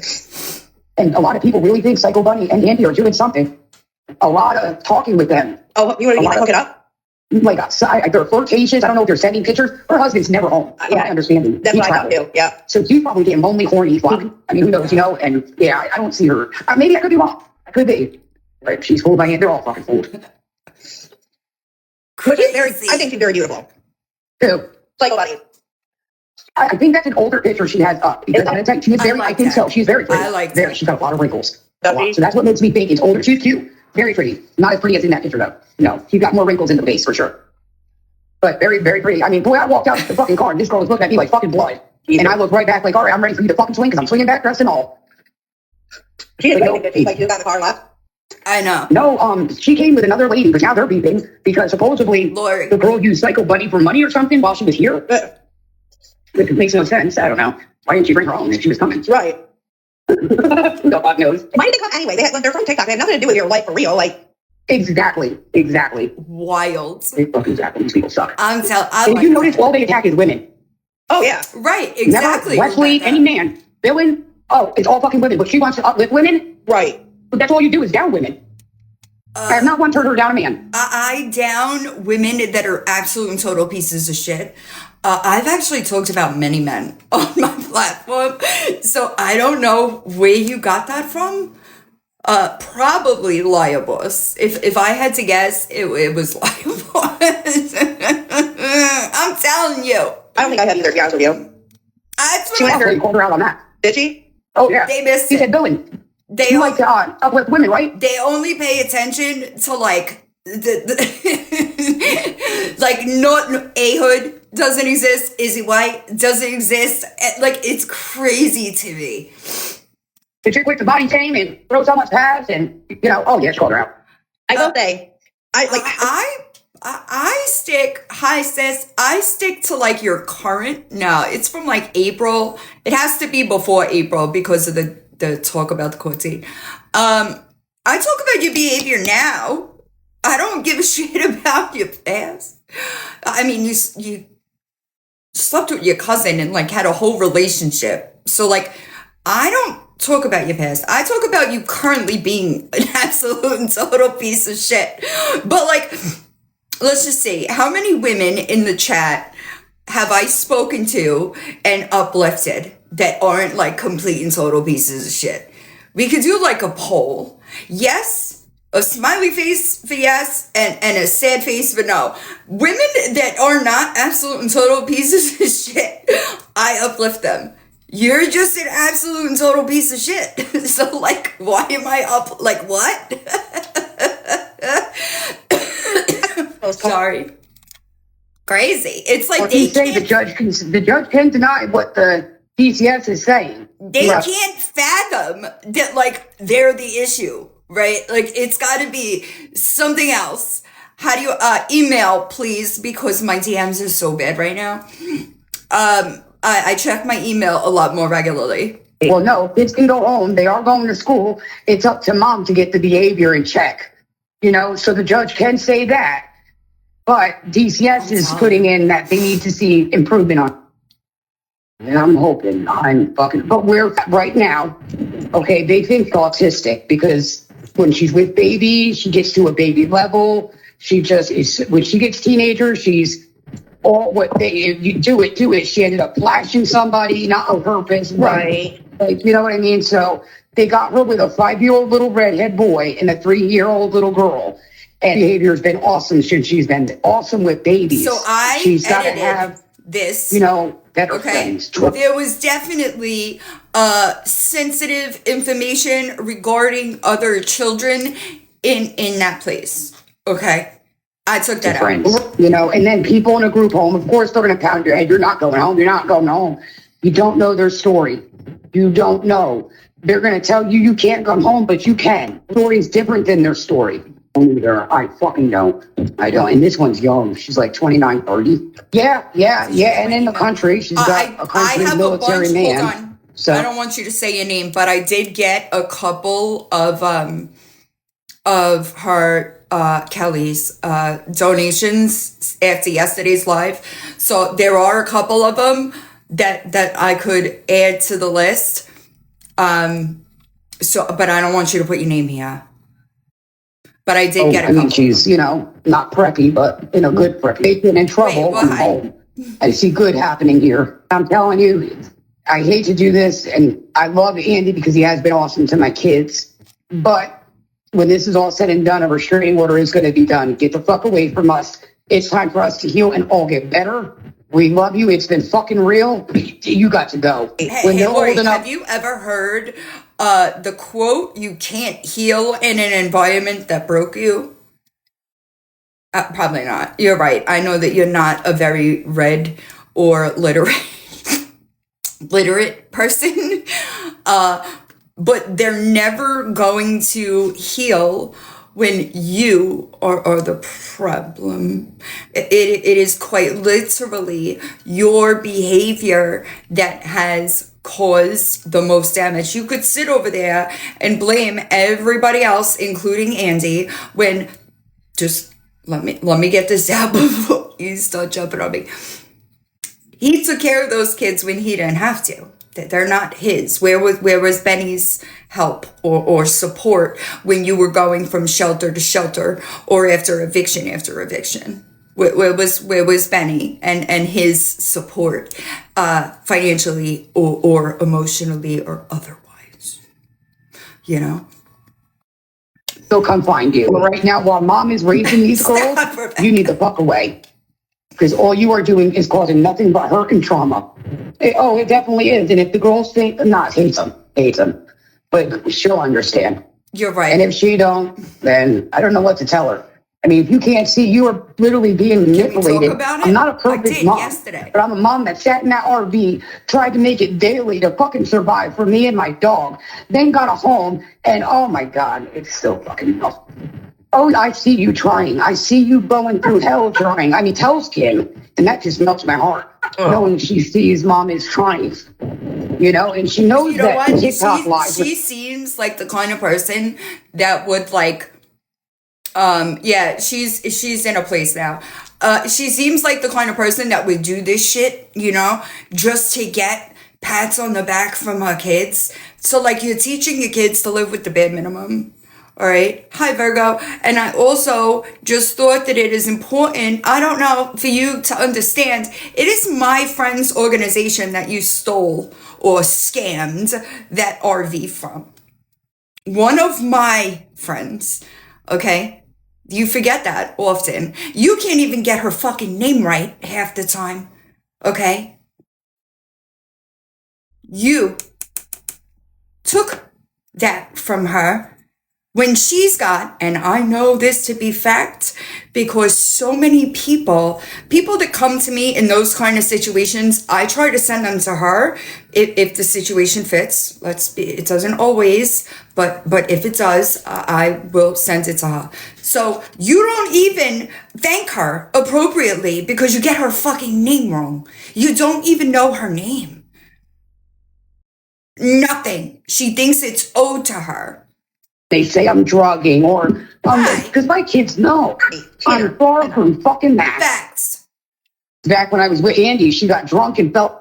And a lot of people really think Psycho Bunny and Andy are doing something. A lot of talking with them. Oh, you want to hook it up? Like, they're flirtations. I don't know if they're sending pictures. Her husband's never home. Yeah. I understand. That's what I thought too. Yeah. So he's probably getting lonely, horny, fuck. I mean, who knows, you know? And yeah, I don't see her. Maybe I could be wrong. I could be. But she's fooled by Andy. They're all fucking fooled. But I think she's very beautiful. Who? Psycho Bunny. I think that's an older picture she has up. Because I'm telling you, she is very, I think so. She's very pretty. I like very. that. She's got a lot of wrinkles. Does she? So that's what makes me think it's older. She's cute. Very pretty. Not as pretty as in that picture, though. No, she's got more wrinkles in the face, for sure. But very, very pretty. I mean, boy, I walked out the fucking car and this girl was looking at me like fucking blood. And I looked right back like, all right, I'm ready for you to fucking swing because I'm swinging back, dressed and all. She didn't like it. Like, you got in the car left? I know. No, she came with another lady, but now they're beefing because supposedly Lord. the girl used Psycho Bunny for money or something while she was here. It makes no sense. I don't know. Why didn't she bring her home if she was coming? Right. No fuck knows. Why did they come anyway? They're from TikTok. They have nothing to do with your life for real. Like, Exactly. Wild. Exactly. These people suck. I'm telling. And if you notice, all they attack is women. oh yeah. Right. Exactly. Never Wesley, any man, villain. Oh, it's all fucking women. But she wants to uplift women. Right. But that's all you do is down women. I have not once heard her down a man. I down women that are absolute and total pieces of shit. I've actually talked about many men on my platform, so I don't know where you got that from. Probably Liabos. If I had to guess, it was Liabos. I'm telling you. I don't think I have either, to be honest with you. That's She went what after- You called her out on that. Did she? Oh, yeah. They missed She it. said villain. They You like to uplift women, right? they only pay attention to like the like not A-hood doesn't exist, Izzy White doesn't exist. Like it's crazy to me. The chick with the body tame and throws so much pads and, you know, oh, yeah, she called her out. I will say, I stick, hi sis, I stick to like your current, no, it's from like April. It has to be before April because of the talk about the court date. I talk about your behavior now. I don't give a shit about your past. I mean, you slept with your cousin and like had a whole relationship. So like, I don't talk about your past. I talk about you currently being an absolute and total piece of shit. But like, let's just see, how many women in the chat have I spoken to and uplifted that aren't like complete and total pieces of shit? We could do like a poll. Yes, a smiley face for yes, and a sad face for no. Women that are not absolute and total pieces of shit, I uplift them. You're just an absolute and total piece of shit. So like, why am I up? Like what? Sorry. Crazy. It's like they say the judge can deny what the DCS is saying. They can't fathom that like they're the issue, right? Like it's got to be something else. How do you email, please? Because my DMs are so bad right now. I check my email a lot more regularly. Well, no, kids can go home. They are going to school. It's up to mom to get the behavior in check. You know, so the judge can say that. But DCS is putting in that they need to see improvement on. And I'm hoping, but we're right now, okay, they think autistic because when she's with baby, she gets to a baby level. She just is, when she gets teenager, she's all what you do it. She ended up flashing somebody, not on purpose. right. Like, you know what I mean? So they got her with a 5-year-old little redhead boy and a 3-year-old little girl. And behavior has been awesome since she's been awesome with babies. So she's got to have this, you know, better things. There was definitely sensitive information regarding other children in that place. Okay. I took that out. You know, and then people in a group home, of course, they're going to pound your head. You're not going home. You're not going home. You don't know their story. You don't know. They're going to tell you you can't come home, but you can. Story's different than their story. Either. I fucking don't. I don't. And this one's young. She's like 29, 30. Yeah. And in the country, she's got a country military man. Hold on. So I don't want you to say your name, but I did get a couple of her Kelly's donations after yesterday's live. So there are a couple of them that I could add to the list. But I don't want you to put your name here. But I did get a couple. She's, not preppy, but in a good preppy. They've been in trouble. I see good happening here. I'm telling you, I hate to do this, and I love Andy because he has been awesome to my kids. But when this is all said and done, a restraining order is going to be done. Get the fuck away from us. It's time for us to heal and all get better. We love you. It's been fucking real. You got to go. Hey, Lori, have you ever heard the quote, "You can't heal in an environment that broke you"? Probably not. You're right. I know that you're not a very read or literate person, but they're never going to heal when you are the problem. It is quite literally your behavior that has caused the most damage. You could sit over there and blame everybody else, including Andy, when just let me get this out before you start jumping on me. He took care of those kids when he didn't have to. They're not his. Where was Benny's help or support when you were going from shelter to shelter or after eviction after eviction? Where was Benny and his support, financially or emotionally or otherwise? They'll come find you. Right now, while mom is raising these girls, you need to fuck away. Because all you are doing is causing nothing but hurt and trauma. It definitely is. And if the girls think, hates them. But she'll understand. You're right. And if she don't, then I don't know what to tell her. I mean, if you can't see, you are literally being manipulated. Can we talk about it? I'm not a perfect mom. Yesterday. But I'm a mom that sat in that RV, tried to make it daily to fucking survive for me and my dog. Then got a home, and oh my God, it's still fucking rough. Oh, I see you trying. I see you going through hell trying. I mean, tell skin. And that just melts my heart. Knowing she sees mom is trying. And she knows that TikTok live. She seems like the kind of person that would she's in a place now. She seems like the kind of person that would do this shit, just to get pats on the back from her kids. So you're teaching your kids to live with the bare minimum. All right. Hi, Virgo. And I also just thought that it is important, I don't know, for you to understand, it is my friend's organization that you stole or scammed that RV from. One of my friends, okay? You forget that often. You can't even get her fucking name right half the time, okay? You took that from her. When she's got, and I know this to be fact, because so many people that come to me in those kind of situations, I try to send them to her if the situation fits. It doesn't always, but if it does, I will send it to her. So you don't even thank her appropriately because you get her fucking name wrong. You don't even know her name. Nothing. She thinks it's owed to her. They say I'm drugging or because my kids know I'm far from fucking that. Facts. Back when I was with Andy, she got drunk and felt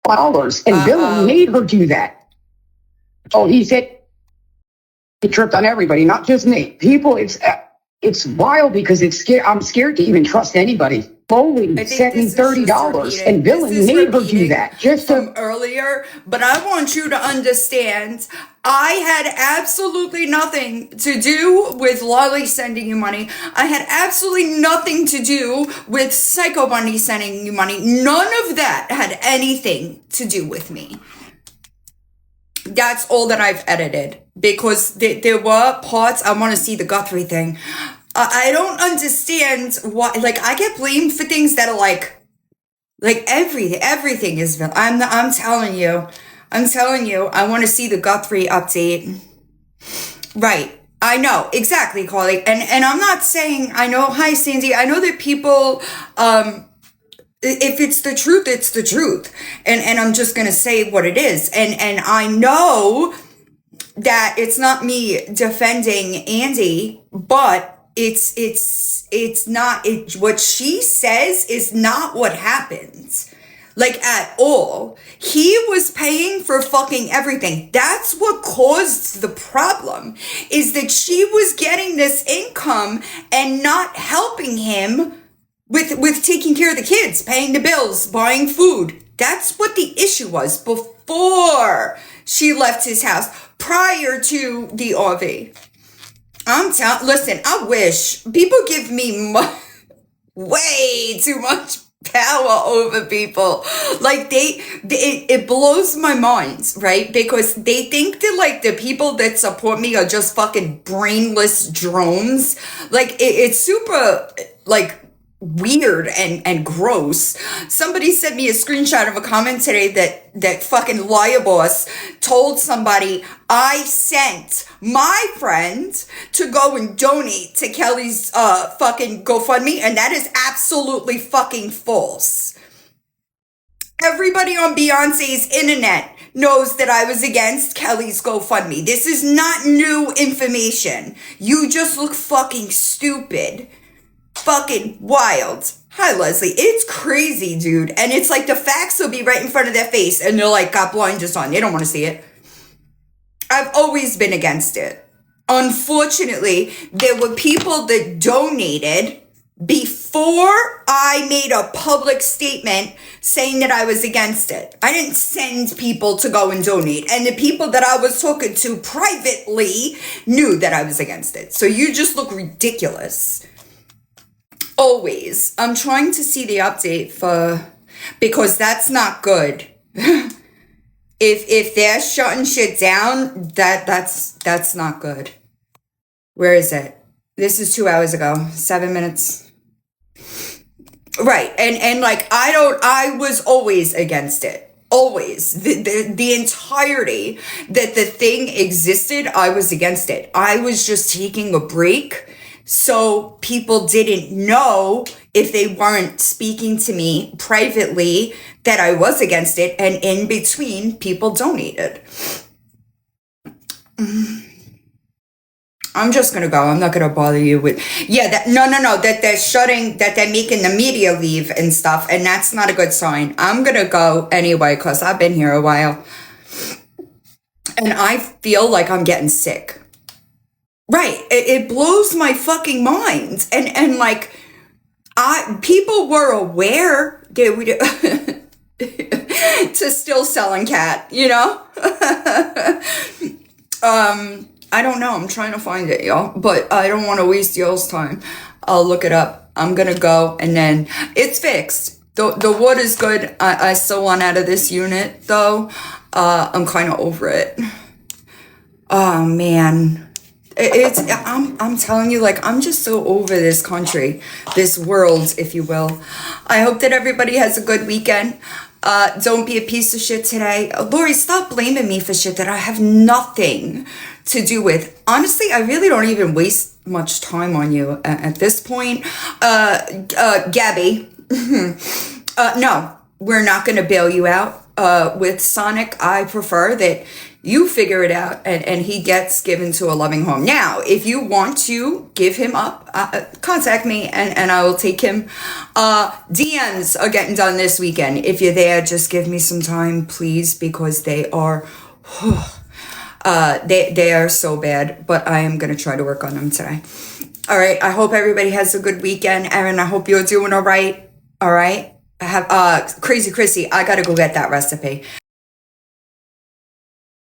$4, and Bill made her do that. Oh, he said he tripped on everybody, not just me. People, it's wild because I'm scared to even trust anybody. Bowling sent me $30, and Bill made her do that just from earlier. But I want you to understand, I had absolutely nothing to do with Lolly sending you money. I had absolutely nothing to do with Psycho Bunny sending you money. None of that had anything to do with me. That's all that I've edited because there were parts. I want to see the Guthrie thing. I don't understand why. I get blamed for things that are like everything is. I'm telling you, I'm telling you, I want to see the Guthrie update. Right. I know, exactly, Carly. And I'm not saying, I know, hi, Sandy. I know that people, if it's the truth, it's the truth. And I'm just going to say what it is. And I know that it's not me defending Andy, but it's not, what she says is not what happens. Like, at all. He was paying for fucking everything. That's what caused the problem, is that she was getting this income and not helping him with taking care of the kids, paying the bills, buying food. That's what the issue was before she left his house, prior to the RV. Listen, I wish people give me way too much power over people. Like, it blows my mind, right? Because they think that, like, the people that support me are just fucking brainless drones. Like, it's super, like, weird and gross. Somebody sent me a screenshot of a comment today that fucking liar boss told somebody, I sent my friend to go and donate to Kelly's fucking GoFundMe, and that is absolutely fucking false. Everybody on Beyonce's internet knows that I was against Kelly's GoFundMe. This is not new information. You just look fucking stupid. Fucking wild. Hi, Leslie. It's crazy, dude. And it's like the facts will be right in front of their face and they're like, got blinders on. They don't want to see it. I've always been against it. Unfortunately, there were people that donated before I made a public statement saying that I was against it. I didn't send people to go and donate. And the people that I was talking to privately knew that I was against it. So you just look ridiculous. Always. I'm trying to see the update because that's not good. If they're shutting shit down, that's not good. Where is it? This is 2 hours ago. 7 minutes. Right. And like, I was always against it. Always. The entirety that the thing existed, I was against it. I was just taking a break so people didn't know, if they weren't speaking to me privately, that I was against it. And in between, people donated. I'm just going to go. I'm not going to bother you with, that they're making the media leave and stuff. And that's not a good sign. I'm going to go anyway, because I've been here a while. And I feel like I'm getting sick. Right. It blows my fucking mind. And like, people were aware that we to still selling cat, you know? I don't know. I'm trying to find it, y'all. But I don't want to waste y'all's time. I'll look it up. I'm going to go. And then it's fixed. The water's good. I still want out of this unit, though. I'm kind of over it. Oh, man. I'm telling you, like, I'm just so over this country, this world, if you will. I hope that everybody has a good weekend. Don't be a piece of shit today. Lori, stop blaming me for shit that I have nothing to do with. Honestly, I really don't even waste much time on you at this point. Gabi, no, we're not going to bail you out. With Sonic, I prefer that you figure it out and he gets given to a loving home. Now, if you want to give him up, contact me and I will take him. DMs are getting done this weekend. If you're there, just give me some time, please, because they are, they are so bad, but I am going to try to work on them today. All right. I hope everybody has a good weekend. Erin, I hope you're doing all right. All right. I have Crazy Chrissy, I gotta go get that recipe.